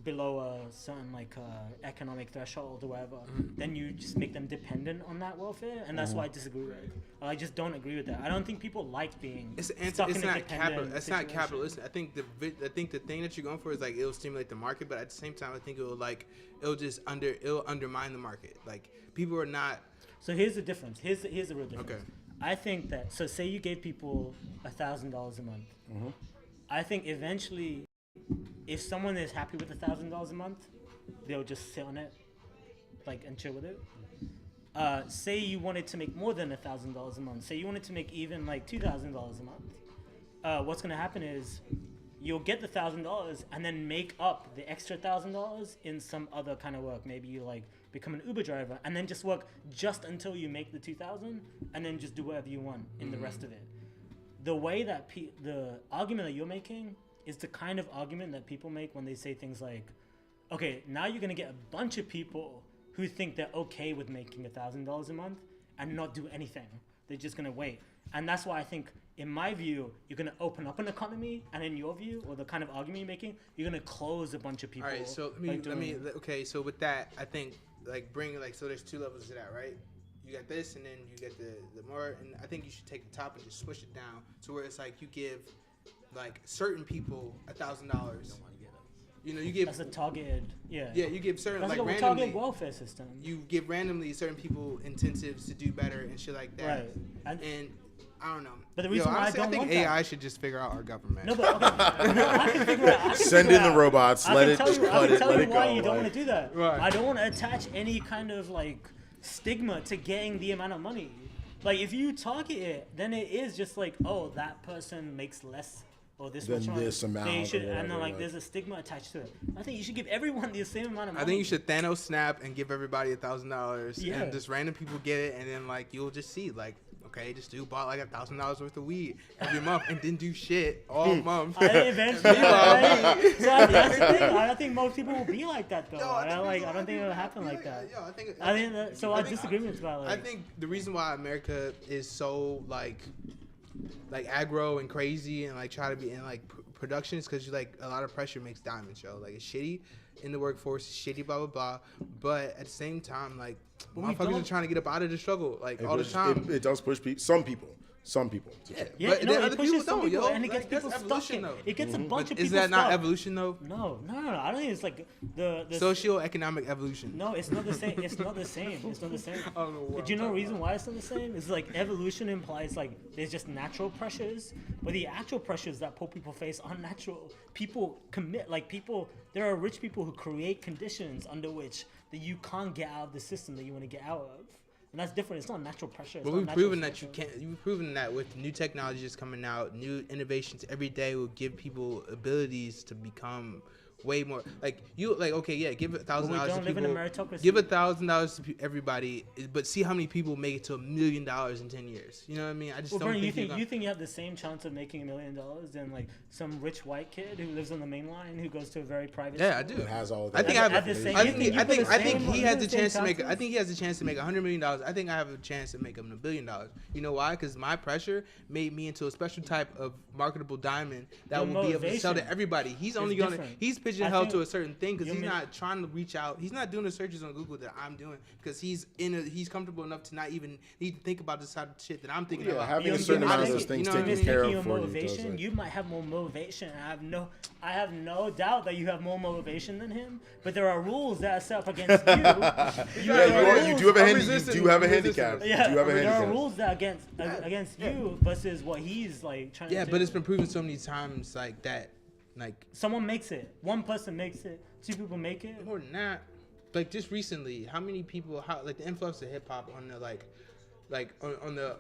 below a certain like economic threshold or whatever, then you just make them dependent on that welfare, and that's why I disagree with it. I just don't agree with that. I don't think people like being stuck in a dependent It's not capitalistic. I think the thing that you're going for is like it'll stimulate the market, but at the same time, I think it'll undermine the market. Like people are not. So here's the difference. Here's the real difference. Okay. I think that say you gave people $1,000 a month. I think eventually, if someone is happy with $1,000 a month, they'll just sit on it, like, and chill with it. Say you wanted to make more than $1,000 a month. Say you wanted to make even like $2,000 a month. What's gonna happen is you'll get the $1,000 and then make up the extra $1,000 in some other kind of work. Maybe you like become an Uber driver and then just work just until you make the $2,000 and then just do whatever you want in the rest of it. The way that the argument that you're making is the kind of argument that people make when they say things like, okay, now you're going to get a bunch of people who think they're okay with making $1,000 a month and not do anything. They're just going to wait. And that's why I think, in my view, you're going to open up an economy, and in your view, or the kind of argument you're making, you're going to close a bunch of people. All right, so okay, so with that, I think, like, so there's two levels to that, right? You got this, and then you get the more, and I think you should take the top and just switch it down to where it's like you give, like, certain people $1,000. You know, you give. That's a targeted, yeah. Yeah, you give certain, that's like, randomly. Targeted welfare system. You give randomly certain people incentives to do better and shit like that. Right. And I don't know. But the reason why honestly, I don't think want AI that. should just figure out our government. No, but okay. No, I can figure out. Send in the robots. I Let it can cut it. tell Let you it why go. you don't want to do that. Right. I don't want to attach any kind of like stigma to getting the amount of money. Like if you target it, then it is just like, oh, that person makes less or this much money. This amount. And then like there's a stigma attached to it. I think you should give everyone the same amount of money. I think you should Thanos snap and give everybody $1,000, Yeah. and just random people get it, and then like you'll just see like, okay, this dude bought like $1,000 worth of weed every month and didn't do shit all month. Eventually, so that's the thing. I don't think most people will be like that though. No, I don't think it'll happen like that. Our disagreements about like. I think the reason why America is so like aggro and crazy and like try to be in like production is because you like a lot of pressure makes diamonds, yo. Like it's shitty in the workforce, it's shitty, blah blah blah. But at the same time, like motherfuckers are trying to get up out of the struggle, like all the time. It does push some people. Yeah, but no, other people don't, yo. And it gets Like, people that's stuck evolution, in. though. It gets a bunch of people Is that stuck. not evolution though? No. I don't think it's like the Socio-economic evolution. No, it's not the same. It's not the same. It's not the same. I don't know what Do you know the I'm reason why it's not the same? It's like evolution implies like there's just natural pressures, but the actual pressures that poor people face are natural. People commit, like people. There are rich people who create conditions under which that you can't get out of the system that you want to get out of. And that's different. It's not natural pressure. But we've proven that you can't. You've proven that with new technologies coming out, new innovations every day will give people abilities to become way more. Like you, like okay, yeah, give $1,000 to don't live in a people. meritocracy. Give $1,000 to everybody, but see how many people make it to $1 million in 10 years. You know what I mean? I just don't Brent, think you think you have the same chance of making $1 million than like some rich white kid who lives on the main line who goes to a very private Yeah, I school? do. It has all of I think I have. At the same- I you think. think I think. you I put think the he same- has the the same chance to make. I chances? think he has a chance to make $100 million. I think I have a chance to make him $1 billion. You know why? Because my pressure made me into a special type of marketable diamond that Your will be able to sell to motivation everybody. He's only is gonna. different. He's I pigeonholed think to a certain thing because your he's mi- not trying to reach out. He's not doing the searches on Google that I'm doing because he's comfortable enough to not even need to think about the side of shit that I'm thinking Yeah, about. having You're a certain amount of making- those things you know what I taken mean? care Taking of your for you. motivation, Does it? you might have more motivation. I have no doubt that you have more motivation than him. But there are rules that are set up against you. You do have a I'm handicap. resisting You it. do have a I'm resisting handicap. it. You Yeah, do have a but there are handicap. rules that against you versus what he's like trying to do. But it's been proven so many times like that, like Someone makes it. One person makes it. Two people make it. more than that. Like just recently, how many people? How like the influx of hip hop on the like on the.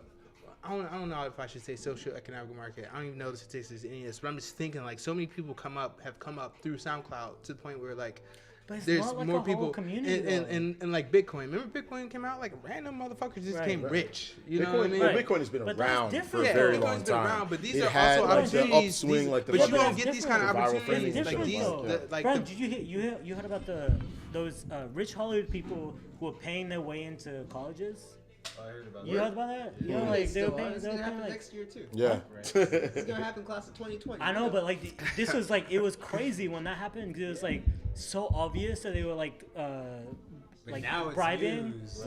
I don't know if I should say social economic market. I don't even know the statistics in this, but I'm just thinking like so many people have come up through SoundCloud to the point where like But it's there's not like more a whole people community, and like Bitcoin. Remember Bitcoin came out like random motherfuckers just Right. became Right. rich. You know what I mean? Right. Bitcoin has been But that's around for different. a Yeah, very Bitcoin's long been time. around, but these It are had also like the opportunities. upswing, like the but you viral- don't get these kind of the viral opportunities. framing It's Like different these, though. like Brent, the, did you heard about those rich Hollywood people who are paying their way into colleges? I heard about You that. heard about that? You know, Yeah, like it's they were still paying. on. It's They were gonna paying happen like. next year too. Yeah. It's gonna happen class of 2020. I know, but like this was like it was crazy when that happened because it was like so obvious that they were like now it's bribing. used.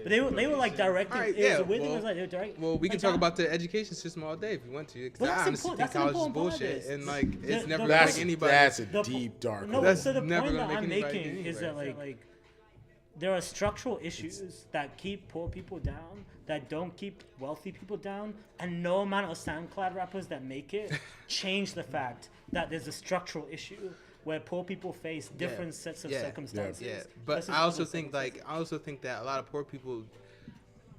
But they were like directing. Alright, It was yeah, a weird thing well- was like they were direct. well, we can like talk that- about the education system all day if you want to. Because Well, I that's honestly important- think that's an college is important part of bullshit, this. and like it's The- never the- gonna That's make anybody. that's a The deep dark No, hole. That's so the never point gonna that make I'm anybody making do is that like there are structural issues that keep poor people down, that don't keep wealthy people down, and no amount of SoundCloud rappers that make it change the fact that there's a structural issue where poor people face different sets of circumstances. Yeah, but versus I also other think that a lot of poor people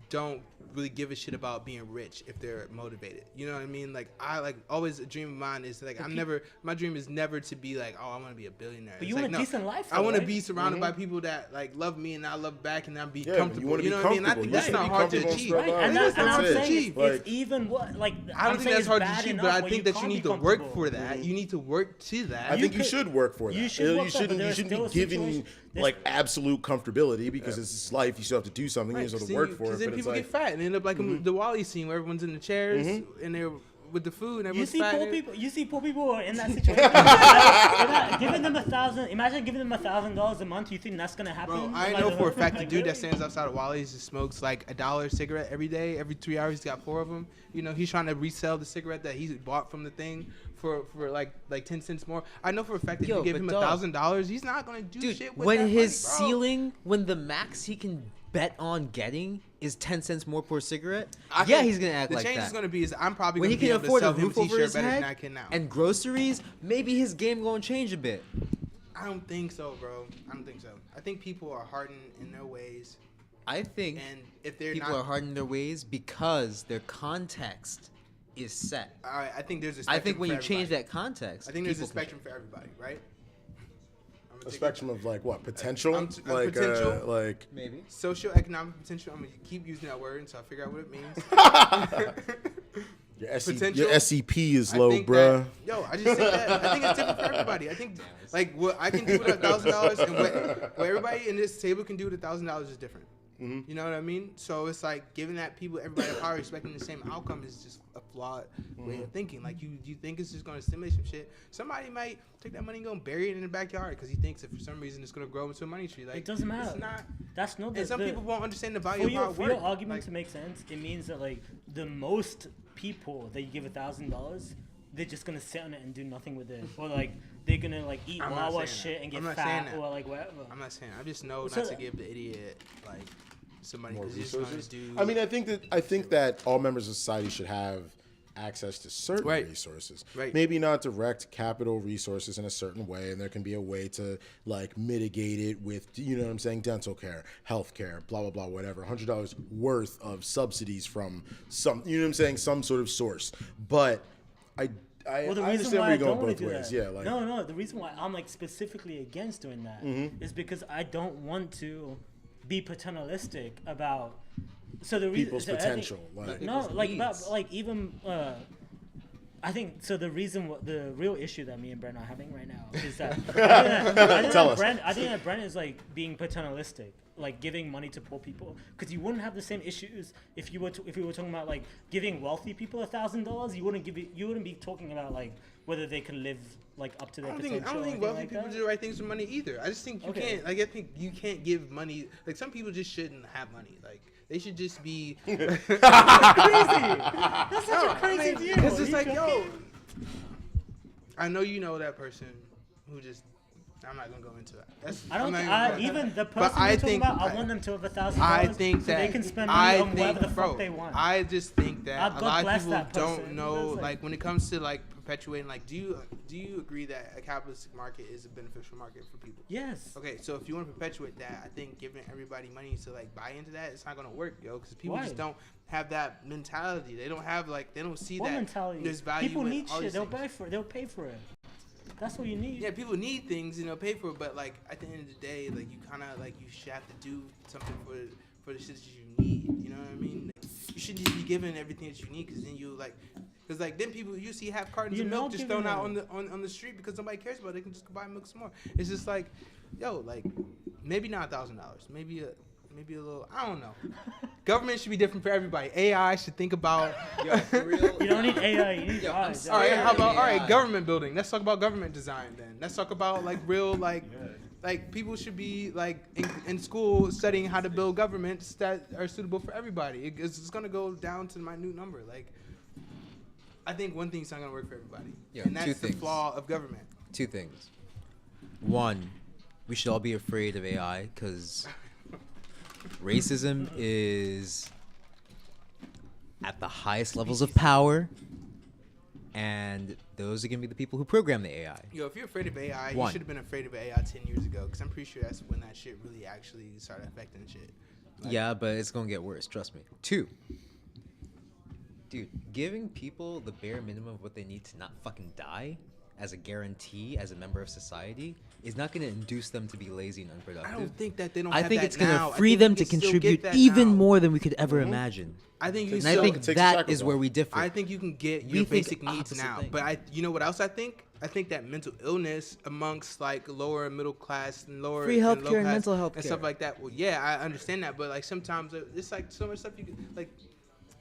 don't really give a shit about being rich if they're motivated. You know what I mean? Like I like always a dream of mine is like my dream is never to be like, oh, I want to be a billionaire. But It's you like, want a no, decent life, I though, want to right? be surrounded by people that like love me and I love back and I be Yeah, comfortable. you want to be know what I mean? I comfortable. think You that's should not be hard to comfortable and achieve. struggle. Right, and That's I'm not hard to saying achieve. it's even what like I don't think that's hard to achieve, but I think that you can't need be to work comfortable. for that. You need to work to that. I think you could- should work for that. you should work for that, but You there's shouldn't still be a given situation- like absolute comfortability because this is life. You still have to do something. You still have to work for it. Because then But it's people like, get fat and end up like the Wally scene where everyone's in the chairs and they're with the food and You everyone's see fat. poor people. You see poor people who are in that situation. Like, giving them $1,000. Imagine giving them $1,000 a month. You think that's gonna happen? Bro, I Like, know for a fact the like, dude that really? stands outside of Wally's and smokes like $1 cigarette every day. Every 3 hours, he's got 4 of them. You know, he's trying to resell the cigarette that he bought from the thing for like 10 cents more. I know for a fact that if Yo, you give but him dog, $1,000, he's not gonna do Dude, shit with when that his money, bro. ceiling, when the max he can bet on getting is 10 cents more per cigarette, I yeah, think he's gonna act the like change that. is gonna be is I'm probably When gonna he be can able to afford a sell him a roof over t-shirt his better than I head can now. and groceries, maybe his game gonna change a bit. I don't think so, bro. I don't think so. I think people are hardened in their ways, I think and if they're people not, are hardened their ways because their context is set. I think there's a I spectrum think when for you change everybody. that context, I think there's a people can spectrum for everybody, right? I'm gonna a take spectrum of like what potential, like potential. like maybe. Socioeconomic potential. I'm gonna keep using that word until I figure out what it means. Potential. your SCP is I low, think bruh. I just think that I think it's different for everybody. I think like what I can do with $1,000 and what everybody in this table can do with $1,000 is different. Mm-hmm. You know what I mean? So it's like giving that people, everybody the power, expecting the same outcome is just a flawed way of thinking. Like you think it's just going to stimulate some shit. Somebody might take that money and go and bury it in the backyard because he thinks that for some reason it's going to grow into a money tree. Like It doesn't matter. It's not. That's no. And some people won't understand the value for of your, hard for work. your argument Like, to make sense, it means that like the most people that you give $1,000, they're just gonna sit on it and do nothing with it, or like they're gonna like eat I'm not Wawa saying shit that. and I'm get not saying fat that. or like whatever. I'm not saying. I just know So not to that- give the idiot like somebody More because he's going to resources. do. I mean, I think that all members of society should have access to certain Right. resources. Right. Maybe not direct capital resources in a certain way, and there can be a way to like mitigate it with, you know what I'm saying, dental care, health care, blah blah blah, whatever. $100 worth of subsidies from some, you know what I'm saying, some sort of source. But I Well, the reason understand why where I you're don't going want both to do ways. that, Yeah, like no, the reason why I'm like specifically against doing that is because I don't want to be paternalistic about. So the reason people's potential. Like, no, like about needs. like even. I think so. The real issue that me and Brent are having right now is that Tell us. I think that Brent is like being paternalistic, like giving money to poor people, because you wouldn't have the same issues if we were talking about like giving wealthy people $1,000. You wouldn't be talking about like whether they can live like up to their potential. I don't think or wealthy like people that. do the right things with money either. I just think you can't. Like, I think you can't give money. Like, some people just shouldn't have money. Like, they should just be. That's crazy. That's such a crazy view. Because it's You like, joking? yo, I know you know that person who just. I'm not gonna go into that. I don't. Even the person But I you're talking think- about, I want them to have $1,000. I think so that they can spend money on whatever the bro, fuck they want. I just think that God a lot of bless people that person. don't know. That's Like, when it comes to like perpetuating, like, do you agree that a capitalistic market is a beneficial market for people? Yes. Okay, so if you want to perpetuate that, I think giving everybody money to like buy into that, it's not gonna work, yo, because people Why? just don't have that mentality. They don't have they don't see What that mentality? there's value. People in need all shit. these They'll things. buy for it. They'll pay for it. That's what you need. Yeah, people need things, pay for it, but like at the end of the day, like you kind of like you should have to do something for the shit that you need. You know what I mean? Like, you shouldn't just be given everything that you need, because then then people you see half cartons of milk just thrown out on the street because nobody cares about it. They can just go buy milk some more. It's just like, yo, like maybe not $1,000, maybe a little. I don't know. Government should be different for everybody. AI should think about. Yo, for real. You don't need AI. You need Yo, I'm eyes. sorry. All right, how about AI. government building? Let's talk about government design then. Let's talk about like real like people should be like in school studying how to build governments that are suitable for everybody. It's gonna go down to the minute number. Like, I think one thing's not gonna work for everybody, Yeah, and that's two the things. flaw of government. Two things. One, we should all be afraid of AI because racism is at the highest levels of power, and those are gonna be the people who program the AI. Yo, if you're afraid of AI, you One. should have been afraid of AI 10 years ago, because I'm pretty sure that's when that shit really actually started affecting shit. Like, Yeah, but it's gonna get worse. Trust me. Two. Dude, giving people the bare minimum of what they need to not fucking die as a guarantee as a member of society is not going to induce them to be lazy and unproductive. I don't think that they don't. I have think that it's going now. to I free think them we to can still contribute get that even now. more than we could ever imagine. I think you And I still, think It takes a that is sacrifice. where we differ. I think you can get We your think basic needs opposite now. thing. But you know what else I think? I think that mental illness amongst like lower middle class and lower Free and healthcare low and class mental health and care. stuff like that. Well, yeah, I understand that, but like sometimes it's like so much stuff like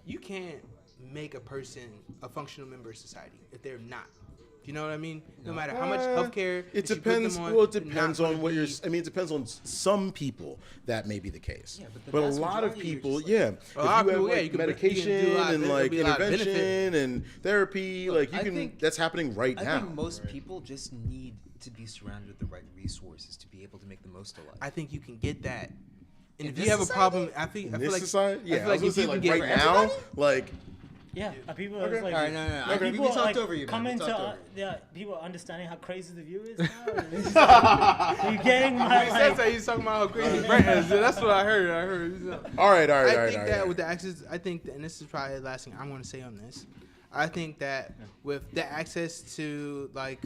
you can't make a person a functional member of society if they're not. You know what I mean? No matter how much healthcare It that you put depends. them on, Well, it they're depends not on gonna what you're. be- I mean, it depends on some people. That may be the case. Yeah, but the but a vast lot of majority are people, just yeah. like- If A lot of you have people, yeah, like you can do medication a lot of- and there'll like be a lot of benefit. intervention and therapy, Look, like you I can. think- That's happening right I now. think most people just need to be surrounded with the right resources to be able to make the most of life. I think you can get that. And In if this you have a society? problem, I In feel this like society, I yeah. feel I like was if you gonna can say, get like right now, like Yeah, people Okay. are like. All right, no. like, We people talked like over you, man. coming We talked to over you. people are understanding how crazy the view is now. You getting my He like? said he's talking about how crazy Brent is. That's what I heard. all right. I think that with the access, and this is probably the last thing I'm going to say on this. I think that with the access to like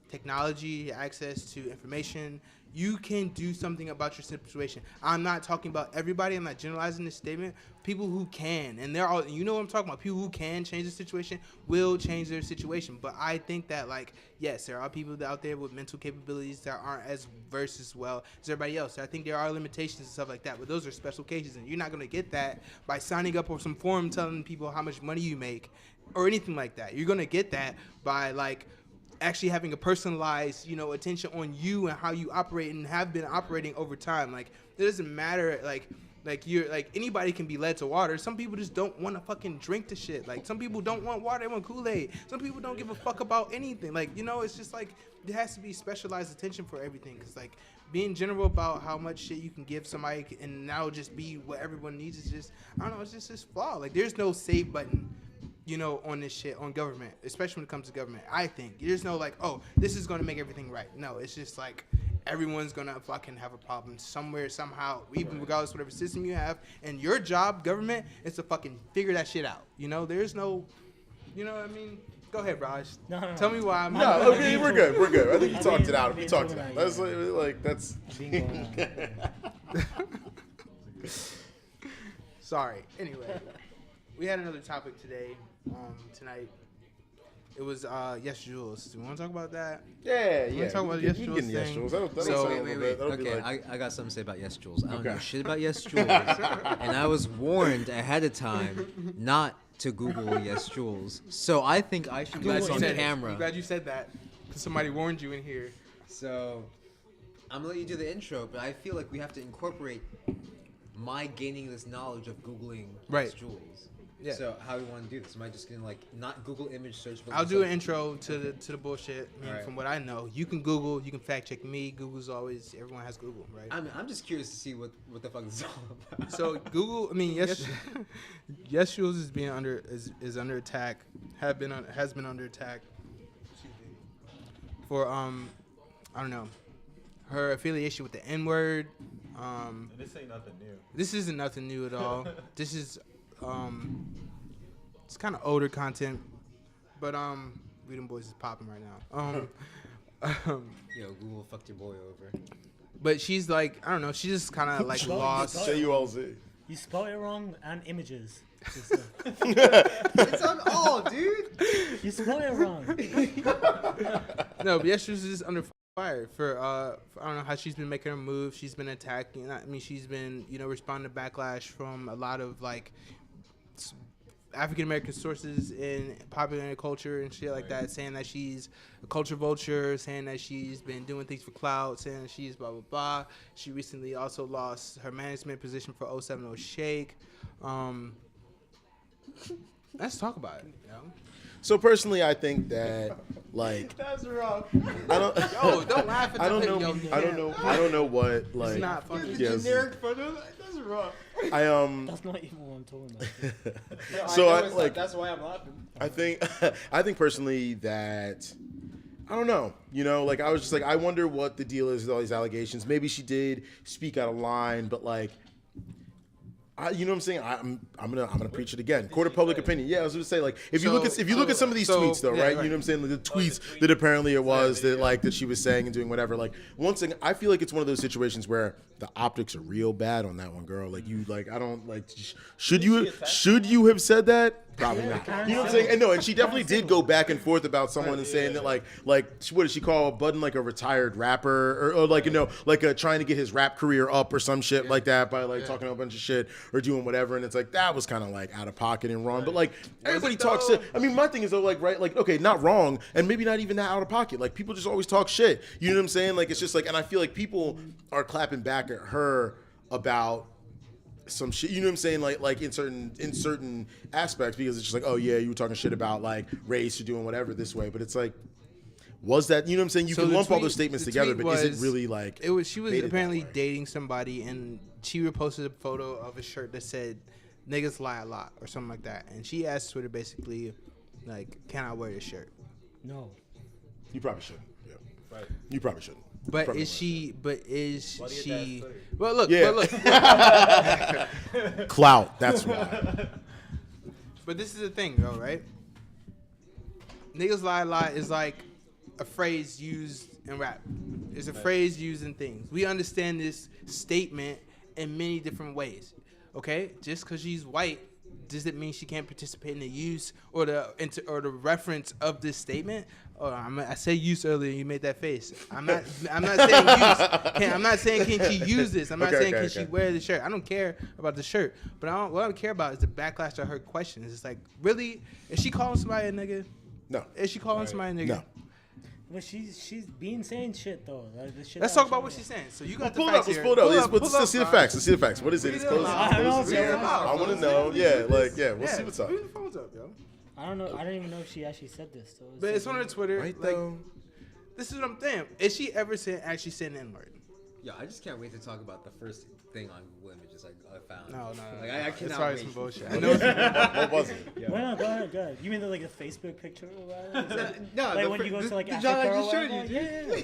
technology, access to information, you can do something about your situation. I'm not talking about everybody. I'm not generalizing this statement. People who can, and they're all, you know what I'm talking about. People who can change the situation will change their situation. But I think that, like, yes, there are people out there with mental capabilities that aren't as versed as well as everybody else. I think there are limitations and stuff like that. But those are special cases, and you're not going to get that by signing up for some forum telling people how much money you make or anything like that. You're going to get that by, like, actually having a personalized, attention on you and how you operate and have been operating over time. Like, it doesn't matter, like you're like anybody can be led to water. Some people just don't want to fucking drink the shit. Like, some people don't want water, they want Kool-Aid. Some people don't give a fuck about anything. Like, it's just like there has to be specialized attention for everything. Cause like being general about how much shit you can give somebody and now just be what everyone needs is just, I don't know, it's just this flaw. Like, there's no save button, on this shit, on government, especially when it comes to government. I think there's no like, oh, this is gonna make everything right. No, it's just like everyone's gonna fucking have a problem somewhere, somehow, even regardless of whatever system you have. And your job, government, is to fucking figure that shit out. There's no, you know what I mean? Go ahead, Raj. No. Tell me why I'm. No, okay, we're good. We're good. I think you talked it out. You talked it out. Yeah. That's like that's. Sorry. Anyway, we had another topic today. Tonight. It was YesJulz. Do you want to talk about that? Yeah. Talk about You YesJulz can get thing. YesJulz. That'll So sound a wait. little bit. That'll be Okay, like, I got something to say about YesJulz. I don't know Okay. shit about YesJulz, and I was warned ahead of time not to Google YesJulz. So I think I should do this on camera. I'm glad you said that. Because somebody warned you in here. So I'm gonna let you do the intro, but I feel like we have to incorporate my gaining this knowledge of Googling Right. YesJulz. Yeah. So how do we want to do this? Am I just gonna like not Google image search? But I'll do an intro to the bullshit. I mean, Alright. From what I know, you can Google, you can fact check me. Google's always, everyone has Google, right? I'm just curious to see what the fuck this is all about. So Google, I mean, YesJulz is being is under attack. Has been under attack. Excuse me. For I don't know, her affiliation with the N-word. This ain't nothing new. This isn't nothing new at all. This is it's kind of older content, but we them boys is popping right now. Yo, Google fucked your boy over. But she's like, I don't know, she's just kind of like lost. JULZ. You spelled it wrong and images. It's on all, dude. You spelled it wrong. No, but YesJulz is just under fire for I don't know how she's been making her move. She's been attacking. I mean, she's been responding to backlash from a lot of like African American sources in popular culture and shit like that, saying that she's a culture vulture, saying that she's been doing things for clout, saying that she's blah blah blah. She recently also lost her management position for 070 Shake. Let's talk about it. So personally, I think that like That's rough. I don't. Yo, don't laugh at I don't the know. video. I don't know what like. It's not funny. Yes. Generic photo. That's rough. I That's not even what I'm talking about. No, So know I, it's like- that's why I'm laughing. I think personally that I don't know. Like I was just like I wonder what the deal is with all these allegations. Maybe she did speak out of line, but like you know what I'm saying? I'm gonna preach it again. Court of public opinion. Yeah, I was gonna say like if you look at some of these tweets though, yeah, right? right. You know what I'm saying? Like, the tweets that apparently it was that she was saying and doing whatever. Like one thing, I feel like it's one of those situations where the optics are real bad on that one, girl. Like you I don't like. Should you have said that? Probably not. You know what I'm saying? And no, and she definitely did go back and forth about someone and saying that like what did she call Budden like a retired rapper or like trying to get his rap career up or some shit like that by like talking a bunch of shit or doing whatever, and it's like that was kind of like out of pocket and wrong. But like everybody talks shit. I mean, my thing is though like right like okay, not wrong and maybe not even that out of pocket. Like people just always talk shit. You know what I'm saying? Like it's just like, and I feel like people are clapping back at her about some shit, you know what I'm saying? Like in certain aspects, because it's just like, oh yeah, you were talking shit about like race or doing whatever this way, but it's like, was that, you know what I'm saying? You So can the lump all tweet- those statements the together, tweet but is it was- really like? She was baited apparently that way? dating somebody, and she reposted a photo of a shirt that said "niggas lie a lot" or something like that, and she asked Twitter basically, like, "Can I wear this shirt?" No. You probably shouldn't. Yeah. Right. You probably shouldn't. But Probably is she? But is Why do you she? have to ask Twitter? Well, look. Yeah. But look. Clout. That's why. But this is the thing, though, right? Niggas lie a lot is like a phrase used in rap. It's a phrase used in things. We understand this statement in many different ways. Okay, just because she's white doesn't mean she can't participate in the use or the reference of this statement. Oh, I said use earlier. You made that face. I'm not saying use. I'm not saying can she use this. I'm not saying can she wear the shirt. I don't care about the shirt. But what I care about is the backlash to her questions. It's like, really, is she calling somebody a nigga? No. Is she calling somebody a nigga? No. But she's been saying shit though. Like, the shit Let's that talk about I'm what saying. she's saying. So you got Pull the it up. facts Let's here. pull it up. Let's see the Raj. facts. Let's see the facts. What is it? It's close. I don't know. I want to know. Yeah, like we'll see what's up. Bring the phones up, yo. I don't know. I don't even know if she actually said this. So But it's on her Twitter. Right like, though. this is what I'm saying. Is she ever actually saying the N-word? Yeah, I just can't wait to talk about the first thing on Google Images I found. No. Like I It's cannot probably wait. some bullshit. I know it's What was it? Well, no, go ahead. You mean like a Facebook picture or whatever? No, Like when you go to like the Africa John I or just showed whatever? you, dude. Yeah.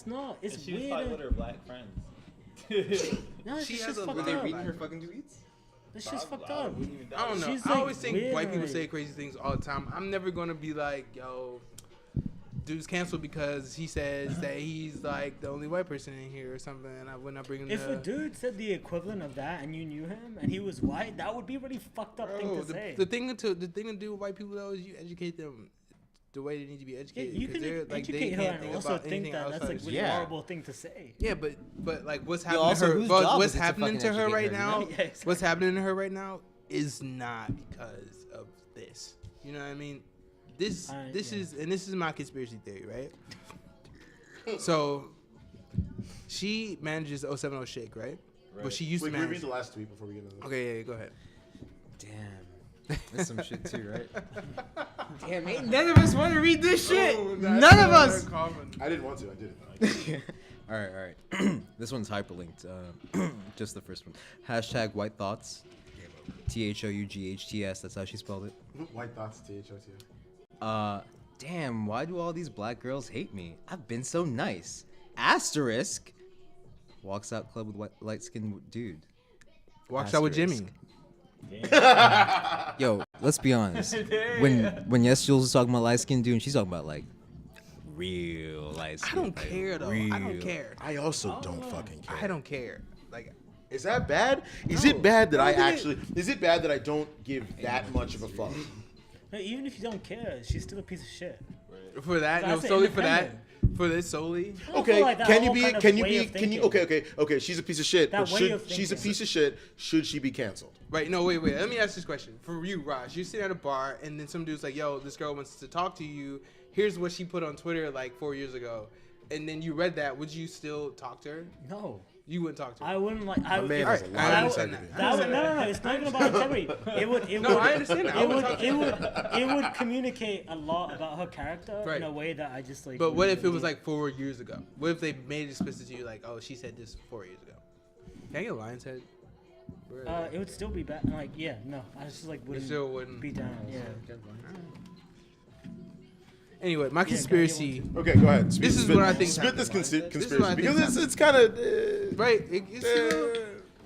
That's not. It's she was weird. probably with her black friends. No, She it's has just a. Were fucked they up. reading her fucking tweets? This shit's fucked up. I don't know. She's, I always think weird, white people like- say crazy things all the time. I'm never gonna be like, yo, dude's canceled because he says that he's like the only white person in here or something. And I would not bring him. If a dude said the equivalent of that and you knew him and he was white, that would be a really fucked up thing to say. The thing to do with white people though is you educate them the way they need to be Yeah, educated. you 'cause can they're, like, educate they her can't and think also about think anything that that's outside like of really shit. horrible thing to say. Yeah, but like what's Yo, happening also, to her? whose But job what's is it to happening fucking to her educate right her, now? you know? Yeah, exactly. What's happening to her right now is not because of this. You know what I mean? This is my conspiracy theory, right? So she manages 070 Shake, right? But she used Wait, to can we manage. read the last tweet before we get into this? Okay, yeah, go ahead. Damn. That's some shit too, right? Damn, ain't none of us want to read this shit. None of us. I didn't want to. I didn't. All right. This one's hyperlinked. Just the first one. Hashtag white thoughts. THOUGHTS. That's how she spelled it. White thoughts, THOT. Damn, why do all these black girls hate me? I've been so nice. Asterisk. Walks out club with light skinned dude. Walks out with Asterisk. Jimmy. Yo, let's be honest. When YesJulz was talking about light skinned dude, she's talking about like real light skin. I don't care though. I don't real. care. I also don't fucking care. I don't care. Like, Is that bad? Is it bad that I actually? Is it bad that I don't give that much of a fuck? Hey, even if you don't care, she's still a piece of shit. for that, no, That's solely for that, independent. for this solely. I don't Okay, feel like that can you whole be? kind of Can you way be? of Can you? thinking. Okay. She's a piece of shit. That But way should of she's a thinking. piece of shit? Should she be canceled? Right, no, wait. Let me ask this question. For you, Raj, you're sitting at a bar, and then some dude's like, yo, this girl wants to talk to you. Here's what she put on Twitter like 4 years ago. And then you read that. Would you still talk to her? No. You wouldn't talk to her. I wouldn't like. I My would. man if- has a Alright, lot I of understand integrity. That would, no. It's not even about integrity. It No, would. I understand that. I would talk to It would communicate a lot about her character Right. in a way that I just like. But what if it wouldn't was do. like 4 years ago? What if they made it explicit to you like, oh, she said this 4 years ago? Can I get a lion's head? Where- It would still be bad. Like, yeah, no. I just like It wouldn't. still wouldn't. be down. Yeah. Anyway, my conspiracy. Okay, go ahead. This is what I think Spit this happened. This is what I conspiracy think because happened. it's kind of Right. It's still,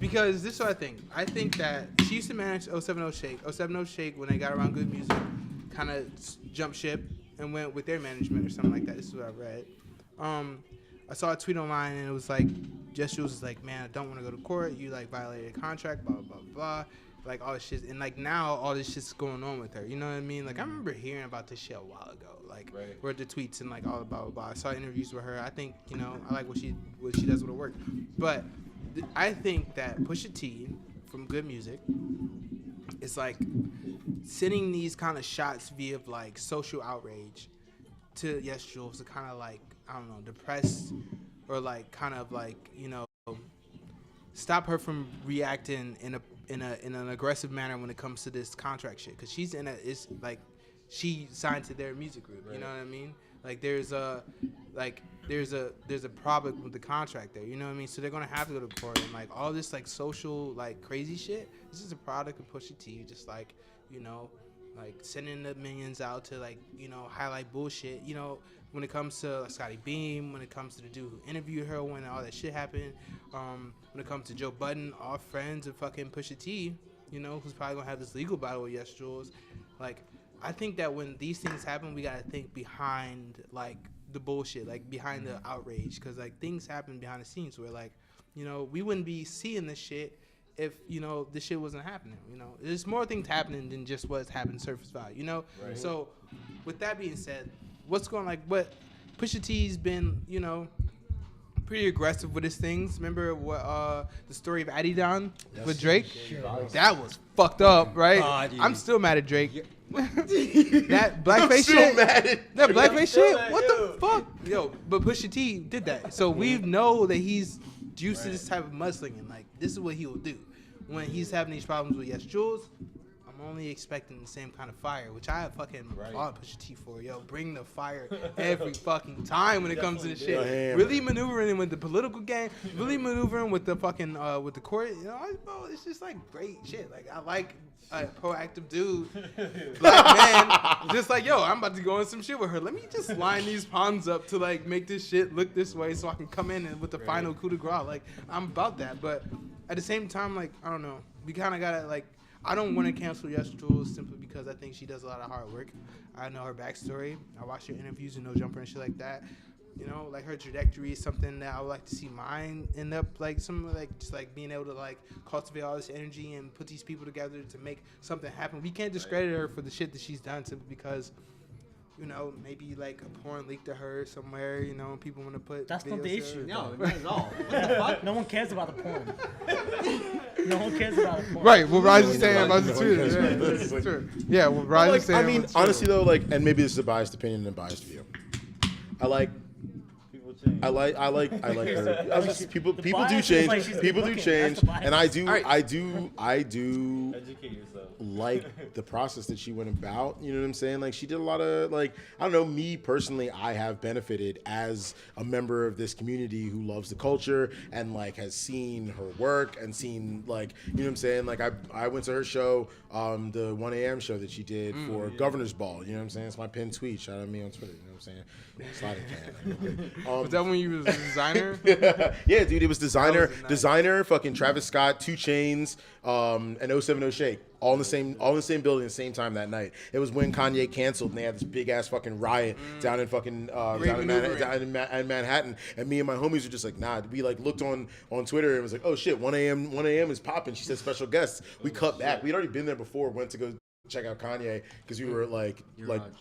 because this is what I think. I think that she used to manage 070 Shake. 070 Shake, when they got around good music, kind of jumped ship and went with their management or something like that. This is what I read. I saw a tweet online and it was like, YesJulz was like, man, I don't want to go to court. You like violated a contract, blah, blah, blah, blah. Like all this shit. And like now all this shit's going on with her. You know what I mean? Like I remember hearing about this shit a while ago. Like read the tweets and like all blah, blah, blah. I saw interviews with her. I think, you know, I like what she does with her work. But I think that Pusha T from Good Music is like sending these kind of shots via like social outrage to YesJulz to kind of like, I don't know, depress or like kind of like, you know, stop her from reacting in an aggressive manner when it comes to this contract shit. Cause she's in it's like she signed to their music group. You know what I mean? Like there's a problem with the contract there. You know what I mean? So they're gonna have to go to court and like all this like social like crazy shit. This is a product of Pusha T, just like, you know, like sending the millions out to like, you know, highlight bullshit. You know, when it comes to like, Scotty Beam, when it comes to the dude who interviewed her when all that shit happened, when it comes to Joe Budden, all friends of fucking Pusha T, you know, who's probably gonna have this legal battle with YesJulz. Like, I think that when these things happen, we gotta think behind like the bullshit, like behind the outrage, because like things happen behind the scenes where like, you know, we wouldn't be seeing this shit if, you know, this shit wasn't happening. You know, there's more things happening than just what's happened surface value, you know. So with that being said, what's going like what Pusha T's been, you know, pretty aggressive with his things. Remember what the story of Adidon with Drake? That was fucked up, right? I'm still mad at Drake. That blackface shit. That blackface shit. What the fuck? Yo, but Pusha T did that, so we know that he's used to this type of mudslinging. Like this is what he will do when he's having these problems with YesJulz. I'm only expecting the same kind of fire, which I fucking applaud Pusha T for. Yo, bring the fire every fucking time when it comes to this shit. Damn. Really maneuvering with the political game, really maneuvering with the fucking with the court. You know, bro, it's just like great shit. Like I like a proactive dude, black man, just like yo, I'm about to go in some shit with her. Let me just line these pawns up to like make this shit look this way so I can come in and with the final coup de grace. Like I'm about that, but at the same time, like, I don't know. We kind of gotta like. I don't want to cancel YesJulz simply because I think she does a lot of hard work. I know her backstory. I watch her interviews and No Jumper and shit like that. You know, like her trajectory is something that I would like to see mine end up like some like just like being able to like cultivate all this energy and put these people together to make something happen. We can't discredit her for the shit that she's done simply because, you know, maybe like a porn leaked to her somewhere, you know, and people want to put. That's not the issue. No, not at all. What the fuck? No one cares about the porn. No one cares about the porn. Right, what Rise is saying about the Twitter. Yeah, what Rise is saying. I mean, honestly though, like, and maybe this is a biased opinion and a biased view. I like her. I was just, people do change. Like People do change, and I do Educate yourself. like the process that she went about. You know what I'm saying? Like, she did a lot of, like, I don't know, me personally, I have benefited as a member of this community who loves the culture and like has seen her work and seen, like, you know what I'm saying? Like, I went to her show, the 1 a.m. show that she did for Governor's Ball. You know what I'm saying? It's my pinned tweet. Shout out to me on Twitter. You know what I'm saying? Sliding can. Was that when you was a designer? Yeah, dude, it was designer, fucking Travis Scott, 2 Chainz, and 070 Shake, all in the same building at the same time that night. It was when Kanye canceled and they had this big ass fucking riot down in fucking down in Manhattan, and me and my homies were just like, nah. We like looked on Twitter and was like, oh shit, 1 a.m. is popping. She said special guests. We cut back. We'd already been there before. Went to go check out Kanye because we were like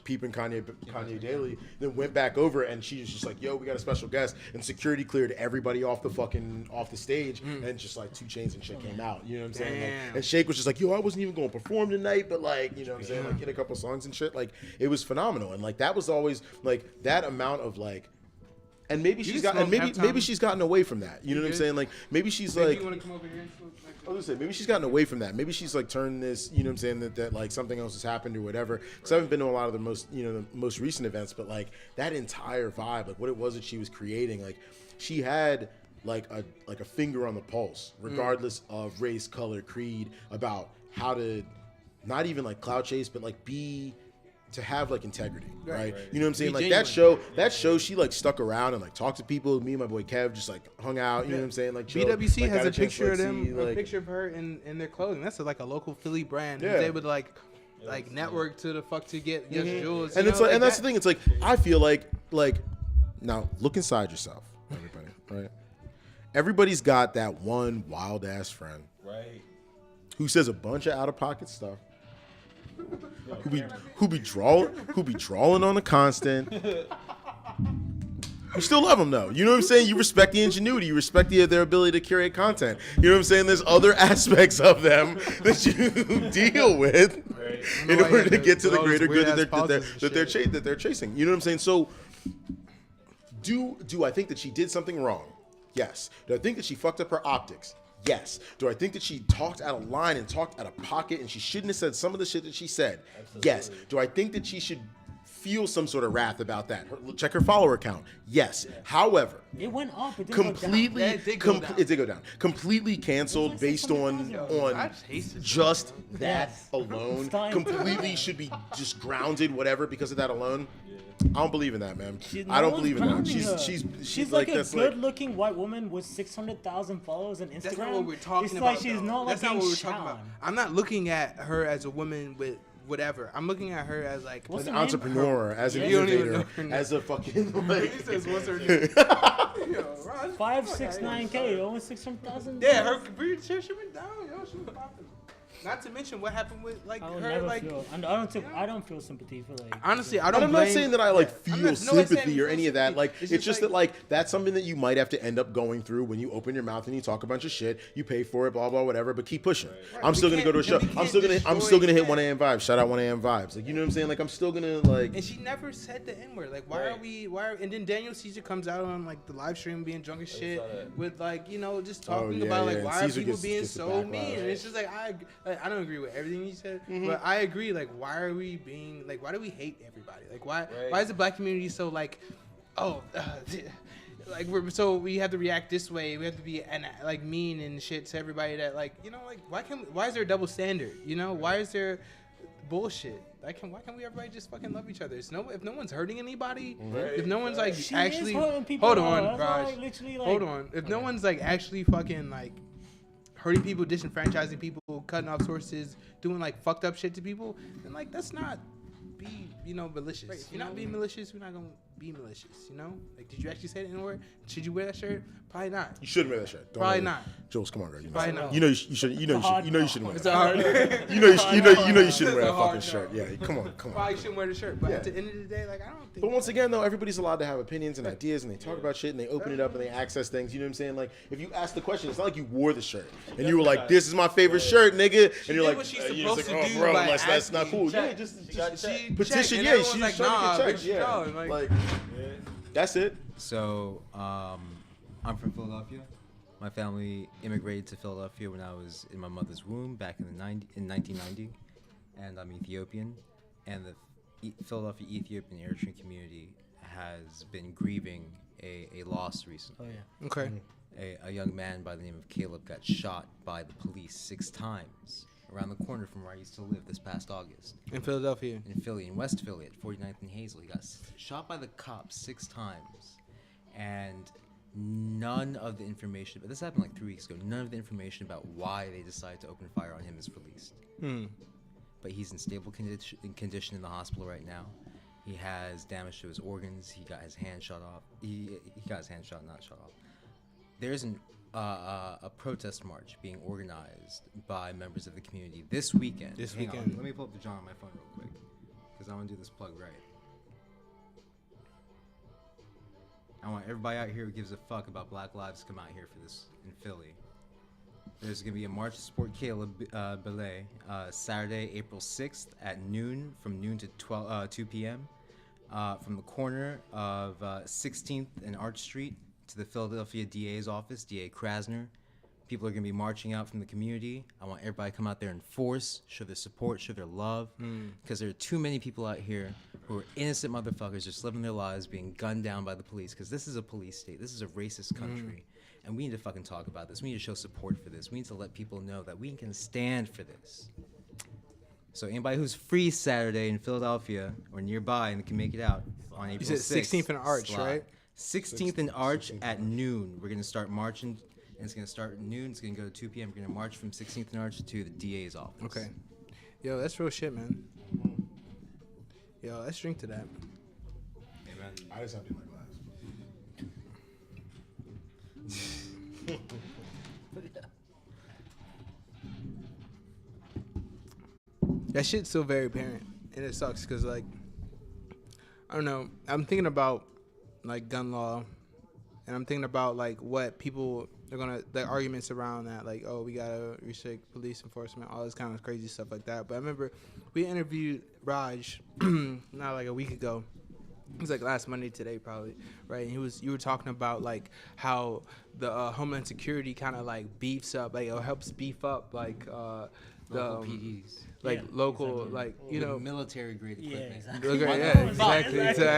peeping Kanye daily. Then went back over and she was just like, yo, we got a special guest, and security cleared everybody off the stage, and just like 2 Chainz and shit came out. You know what I'm saying? Like, and Shake was just like, yo, I wasn't even going to perform tonight, but like, you know what I'm saying, like, hit a couple songs and shit. Like, it was phenomenal, and like that was always like that amount of like. And maybe she's gotten away from that. You know what I'm saying? Like, maybe she's like. You want to come over here and I was gonna say, maybe she's gotten away from that. Maybe she's like turned this, you know what I'm saying, that like something else has happened or whatever. Because I haven't been to a lot of the most recent events, but like that entire vibe, like what it was that she was creating, like she had like a finger on the pulse, regardless of race, color, creed, about how to not even like cloud chase, but like to have like integrity, right? You know what I'm saying? Like genuine. that show, she like stuck around and like talked to people. Me and my boy Kev just like hung out. You know what I'm saying? Like BWC like, has a picture of to, them, like, a picture of her in their clothing. That's like a local Philly brand. Yeah. Who's able to like network to get YesJulz. And it's like, and that's the thing. It's like, I feel like now look inside yourself, everybody, right? Everybody's got that one wild ass friend, Right. who says a bunch of out of pocket stuff. Who be drawing on the constant. You still love them though. You know what I'm saying? You respect the ingenuity. You respect their ability to curate content. You know what I'm saying? There's other aspects of them that you deal with in order to get to the greater good that they're chasing. You know what I'm saying? So, do I think that she did something wrong? Yes. Do I think that she fucked up her optics? Yes. Do I think that she talked out of line and talked out of pocket and she shouldn't have said some of the shit that she said? Absolutely. Yes. Do I think that she should feel some sort of wrath about that? Check her follower count. Yes. However, it went up. It did go down. Completely canceled based on just that alone. Completely should be just grounded, whatever, because of that alone. I don't believe in that, man. I don't believe in that. She's like a good-looking white woman with 600,000 followers on Instagram. That's not what we're talking about. She's not like that's not what we're talking about. I'm not looking at her as a woman with whatever. I'm looking at her as like an entrepreneur, as an innovator, as a fucking like. He says, "What's her name?" 569K, almost 600,000. Yeah, her career she went down. Yo, she was popping. Not to mention what happened with like her, like I don't feel sympathy for like. Honestly, I'm not saying that I like feel sympathy or any of that. Like, it's just that like that's something that you might have to end up going through when you open your mouth and you talk a bunch of shit. You pay for it, blah blah whatever, but keep pushing. Right. I'm still gonna go to a show. I'm still gonna hit 1 a.m. vibes. Shout out 1 a.m. vibes. Like, you know what I'm saying? Like, I'm still gonna like. And she never said the N word. Like, why are we? And then Daniel Caesar comes out on like the live stream being drunk as shit with like, you know, just talking about like why are people being so mean? And it's just like I don't agree with everything you said, but I agree. Like, why are we being like? Why do we hate everybody? Like, why is the black community so like, like we have to react this way? We have to be like mean and shit to everybody that like, you know, like why is there a double standard? You know, why is there bullshit? Why can't we everybody just fucking love each other? If no one's hurting anybody, if no one's like hold on, if no one's like actually fucking like hurting people, disenfranchising people, cutting off sources, doing like fucked up shit to people, then like that's not be malicious. Right. If you're not being malicious, we're not gonna be malicious. Like did you actually say the N-word? Should you wear that shirt? Probably not. You shouldn't wear that shirt. Probably not. Jules, come on, bro. Probably not. You know you shouldn't. You know you shouldn't wear It's that. hard. You know you shouldn't wear that fucking shirt. Yeah, come on. Probably shouldn't wear the shirt, but at the end of the day, like I don't think. But once again, though, everybody's allowed to have opinions and ideas, and they talk about shit, and they open it up, and they access things. You know what I'm saying? Like if you ask the question, it's not like you wore the shirt and you were like, "This is my favorite shirt, nigga," and you're like, what she's you're supposed like, to do bro, by that's not cool. check. Yeah, just She petition. checked, Yeah, and she's like, trying to nah, get checked. Yeah, like that's it. So, I'm from Philadelphia. My family immigrated to Philadelphia when I was in my mother's womb back in 1990, and I'm Ethiopian. And the Philadelphia Ethiopian Eritrean community has been grieving a loss recently. Oh yeah. Okay. A young man by the name of Caleb got shot by the police 6 times around the corner from where I used to live this past August. In Philadelphia. In Philly, in West Philly, at 49th and Hazel. He got shot by the cops 6 times. And none of the information, but this happened like 3 weeks ago, none of the information about why they decided to open fire on him is released. But he's in stable condition in the hospital right now. He has damage to his organs. He got his hand shot off. He got his hand shot, not shot off. There's a protest march being organized by members of the community this weekend. Hang on, let me pull up the John on my phone real quick, because I want to do this plug right. I want everybody out here who gives a fuck about Black Lives to come out here for this in Philly. There's going to be a march to support Caleb Belay Saturday, April 6th at noon, from noon to 2 p.m. From the corner of 16th and Arch Street to the Philadelphia DA's office, DA Krasner. People are going to be marching out from the community. I want everybody to come out there in force, show their support, show their love, because there are too many people out here who are innocent motherfuckers just living their lives being gunned down by the police, because this is a police state. This is a racist country, and we need to fucking talk about this. We need to show support for this. We need to let people know that we can stand for this. So anybody who's free Saturday in Philadelphia or nearby and can make it out on April 6th. You said 16th and Arch, right? 16th and Arch at noon. We're going to start marching. And it's going to start at noon. It's going to go to 2 p.m. We're going to march from 16th and Arch to the DA's office. Okay. Yo, that's real shit, man. Yo, let's drink to that. Amen. I just have to do my glass. That shit's still very apparent, and it sucks because, like, I don't know. I'm thinking about like gun law, and I'm thinking about like what people are gonna, the arguments around that, like, oh, we gotta restrict police enforcement, all this kind of crazy stuff like that. But I remember we interviewed Raj not like a week ago. It was like last Monday today probably, right? And you were talking about like how the Homeland Security kind of like beefs up, like, or helps beef up like the local PDs. Like local, exactly. like, you know, military grade equipment. Yeah, exactly.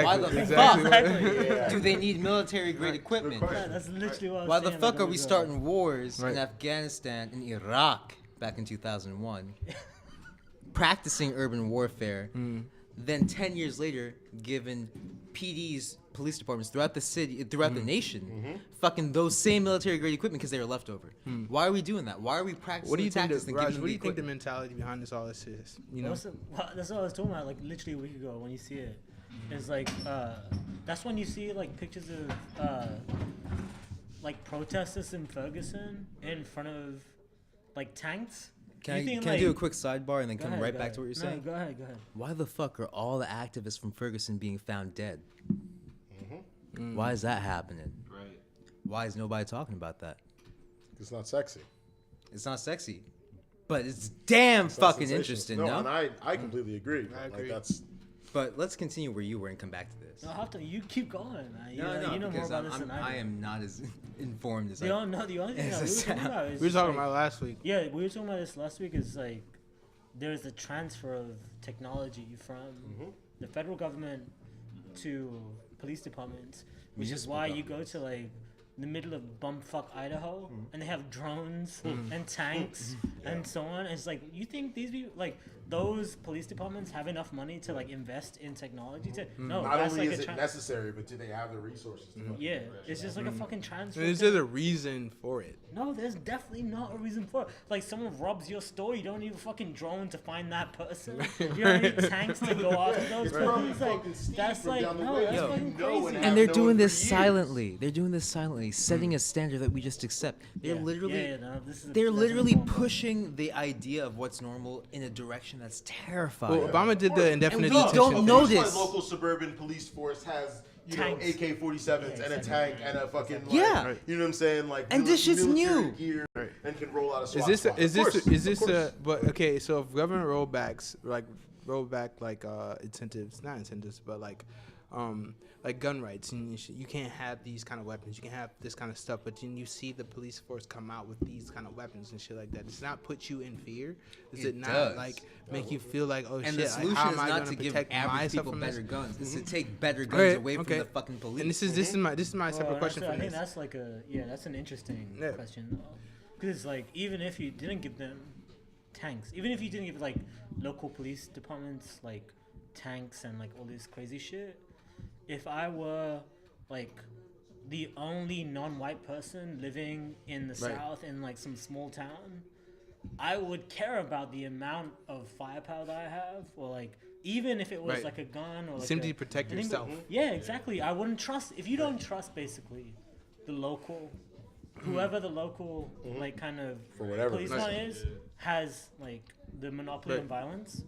Why the fuck do they need military grade equipment? Yeah, that's literally what I was Why the saying, fuck like, are we starting wars Right. in Afghanistan and Iraq back in 2001, practicing urban warfare, then 10 years later giving PDs, police departments throughout the city, throughout the nation, fucking those same military grade equipment because they were left over? Why are we doing that? Why are we practicing what do you think? tactics and Raj, giving what do you them think the equipment? mentality behind this all this is? You know, That's what I was talking about, like literally a week ago when you see it. It's like that's when you see like pictures of like protesters in Ferguson in front of like tanks. Can You think, I like- do a quick sidebar and then Go come ahead, right go back to what ahead. you're saying? No, go ahead, go ahead. Why the fuck are all the activists from Ferguson being found dead? Why is that happening? Right. Why is nobody talking about that? It's not sexy. It's not sexy, but it's damn It's not fucking sensational. interesting, No, no? and I completely agree. I Like agree. that's But let's continue where you were and come back to this. No, Haftom, you keep going. You No, know more because about this than I I do. am not as informed as The only thing that we were talking about is we were just, talking like, about last week. Yeah, we were talking about this last week. Is like there's a transfer of technology from the federal government to police departments, which is Municipal why you go governments. to like the middle of bumfuck Idaho and they have drones and tanks and so on. It's like, you think these people, like those police departments, have enough money to like invest in technology? To no, Not that's only like is it necessary, but do they have the resources? To yeah, it's just like a fucking transfer. Is there a reason for it? No, there's definitely not a reason for it. Like, someone robs your store, you don't need a fucking drone to find that person. You don't need tanks to go after those persons. Like, that's like, no, that's fucking crazy. And they're doing this silently. They're doing this silently, setting a standard that we just accept. They're literally, they're literally pushing the idea of what's normal in a direction that's terrifying. Well, Obama did the indefinite we detention. don't know My this. local suburban police force has, you know, Tanks. AK-47s and a tank and a fucking, like, Yeah. you know what I'm saying? Like, And this shit's military new. gear and can roll out a Is SWAT this squad. is Of this course. but okay, so if government rollback incentives, not incentives, but like gun rights, and you can't have these kind of weapons, you can have this kind of stuff, but then you see the police force come out with these kind of weapons and shit like that. Does it not put you in fear? Does it not does. like make you feel like, oh And shit, the like, solution how is am I not gonna to give protect average myself people from better this? guns. It's to take better guns Alright, away from okay. the fucking police. And this is my separate question for I think this. that's like that's an interesting Yeah. question, because like, even if you didn't give them tanks, even if you didn't give like local police departments like tanks and like all this crazy shit, if I were like the only non-white person living in the Right. South in like some small town, I would care about the amount of firepower that I have, or like, even if it was Right. like a gun or like Simply protect anything, yourself. yeah, exactly. I wouldn't trust, if you don't trust basically the local, whoever the local like kind of For whatever policeman reason. is, has like the monopoly Right. on violence,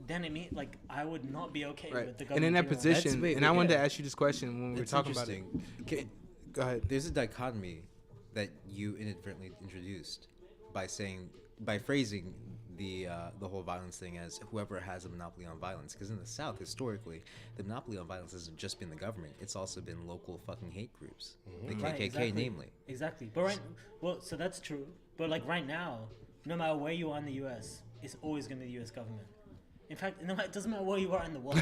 then it means like I would not be okay Right. with the And government. in that doing position, wait, and I wait, wanted yeah. to ask you this question when we were That's talking about it. interesting. Go ahead. There's a dichotomy that you inadvertently introduced by phrasing the whole violence thing as whoever has a monopoly on violence. Because in the South, historically, the monopoly on violence hasn't just been the government; it's also been local fucking hate groups, the KKK, Right, exactly. namely. Exactly. But so that's true. But like right now, no matter where you are in the U.S., it's always going to be the U.S. government. In fact, it doesn't matter where you are in the world.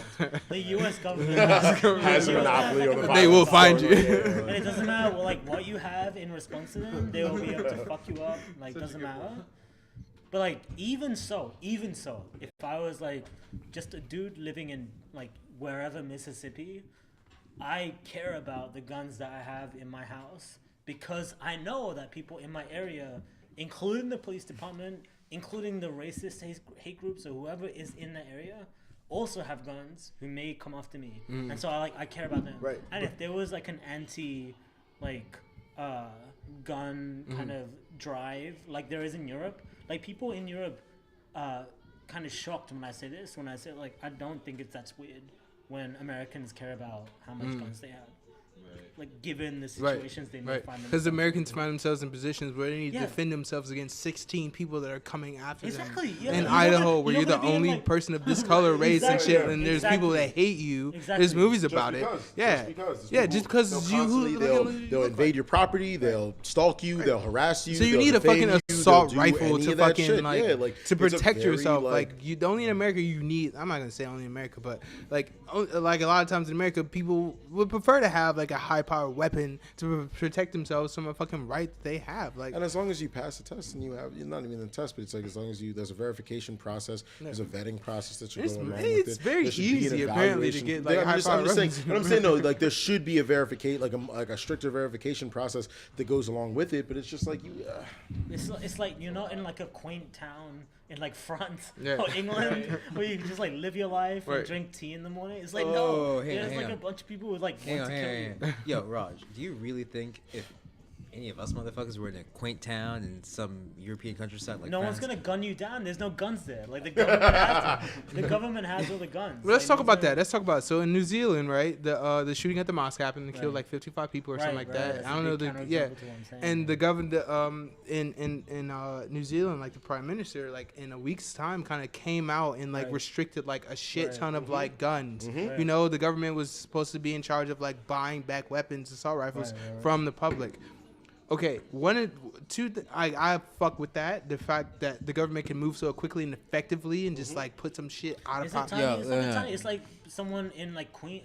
The U.S. government Has a monopoly on the like, violence. They will find you. And it doesn't matter what you have in response to them. They will be able to fuck you up. Like, doesn't matter. But like, even so, if I was like just a dude living in like wherever Mississippi, I care about the guns that I have in my house, because I know that people in my area, including the police department, including the racist hate groups or whoever is in the area, also have guns who may come after me. And so I care about them. Right. And if there was like an anti gun kind of drive like there is in Europe, like people in Europe kind of shocked when I say this, when I say like, I don't think that's weird when Americans care about how much guns they have. Like, given the situations they may Right. find themselves Because Americans find themselves in positions where they need Yeah. to defend themselves against 16 people that are coming after Exactly, them. yeah. In You're Idaho, not- where you're you're not the gonna be in, only like- person of this color, race, Exactly, and shit, and there's people that hate you. Exactly. There's movies Just about because, it. Yeah. Just because. Yeah, just because they'll you constantly, they'll invade your property, they'll stalk you, they'll harass you. So you they'll need a defame fucking you, assault they'll do rifle any to of that fucking shit. like, Yeah, to it's a protect very, yourself. Like you only in America you need. I'm not gonna say only in America, but like a lot of times in America, people would prefer to have like a high powered weapon to protect themselves from a fucking right that they have. Like, and as long as you pass the test and you're not even the test, but it's like as long as there's a verification process, there's a vetting process that you're going along with it. it's very There should be an easy apparently to evaluation. get like I'm high just powered saying. weapons. But I'm saying no, like there should be a verification, like a stricter verification process that goes along with it. But it's just like you. It's like you're not in like a quaint town in like France Yeah. or England where you can just like live your life Right. and drink tea in the morning. It's like Oh, no, hang there's on, like hang a on. bunch of people who like Hang want on, to kill hang you. on. Yo, Raj, do you really think if any of us motherfuckers were in a quaint town in some European countryside like No France, one's gonna gun you down. There's no guns there. Like the government has all the guns. Well, let's Like, talk no about one's that. gonna- Let's talk about it. So in New Zealand, right, the shooting at the mosque happened and killed Right. like 55 people or Right, something like right. that. That's I a don't know big the yeah. counterexample to what I'm saying. And the governor in New Zealand, like the prime minister, like in a week's time, kind of came out and like Right. restricted like a shit Right. ton of like guns. Right. You know, the government was supposed to be in charge of like buying back weapons, assault rifles Right. from the public. Okay, I fuck with that. The fact that the government can move so quickly and effectively and just like put some shit out of It's like pocket. tiny. It's like tiny. It's like someone in like Queen,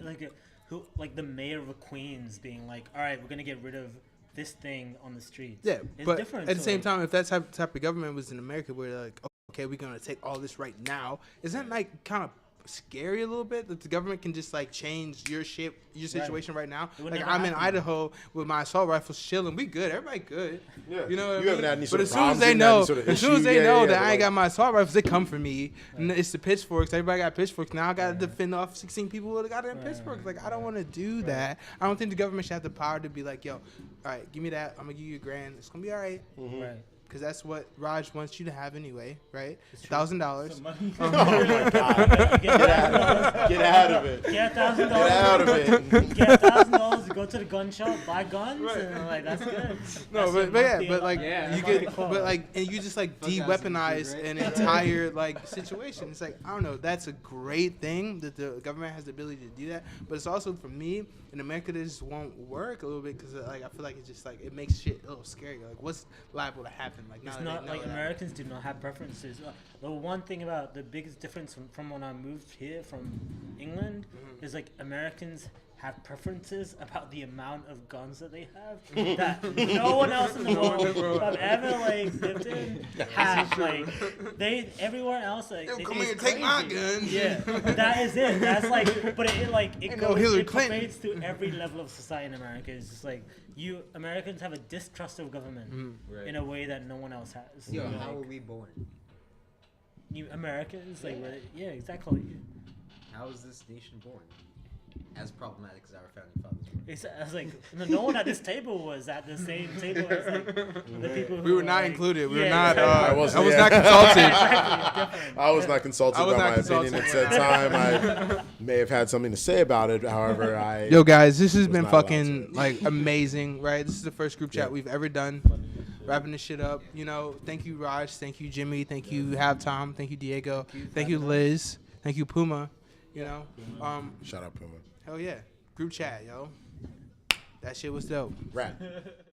who like the mayor of Queens being like, all right, we're gonna get rid of this thing on the streets. Yeah, it's but different at the to, same like, time, if that type of government was in America, where they're like, okay, we're gonna take all this right now, isn't that like kind of scary a little bit that the government can just like change your situation right now? It would Like never I'm in happen. Idaho with my assault rifles chilling, we good, everybody good. Yeah. You know what I You mean? haven't had any sort But of as soon as problems, they you haven't had know, any sort of as soon as issue. they Yeah, know yeah, that but I ain't like- got my assault rifles, they come for me. And it's the pitchforks. Everybody got pitchforks. Now I gotta defend off 16 people with goddamn pitchforks. Like I don't want to do that. I don't think the government should have the power to be like, yo, all right, give me that. I'm gonna give you $1,000. It's gonna be all right. Right. Because that's what Raj wants you to have anyway, right? $1,000. Money. Oh my god. Get out of it. Get $1,000. Get out of it. Get $1,000 to go to the gun shop, buy guns, and like that's good. No, That's but your yeah, monthly but like Yeah, you that's get, cool. but like, and you just like Fuck, that's de-weaponize great. an entire like situation. It's like I don't know. That's a great thing that the government has the ability to do that. But it's also for me in America, this just won't work a little bit because like I feel like it's just like it makes shit a little scary. Like what's liable to happen? Like now It's that not they know like that. Americans do not have preferences. The one thing about the biggest difference from when I moved here from England is like Americans have preferences about the amount of guns that they have that no one else in the world I've ever like lived in has. Like they everywhere else like Yo, it- come it's here, take my crazy. guns. Yeah, that is it. That's like, but it like it Ain't goes, no Hillary it Clinton. pervades to every level of society in America. It's just like you Americans have a distrust of government Right. in a way that no one else has. Yo, You know, how like, were we born? you Americans, like, yeah, exactly. How was this nation born? As problematic as our founding fathers were. I was like, no one at this table was at the same table as like the people who We were not like, included. We were yeah, not. exactly. I wasn't- I was yeah. not consulted. Exactly, it's different. I was not consulted I was about not my opinion at consulted. said time. I may have had something to say about it. However, I Yo, guys, this has was been not allowed fucking to. like amazing, right? This is the first group chat Yeah. we've ever done. Wrapping this shit up, you know. Thank you, Raj. Thank you, Jimmy. Thank you, Haftom. Thank you, Diego. Thank you, Liz. Thank you, Puma. You know, shout out Puma. hell yeah, group chat, yo. That shit was dope. Rat.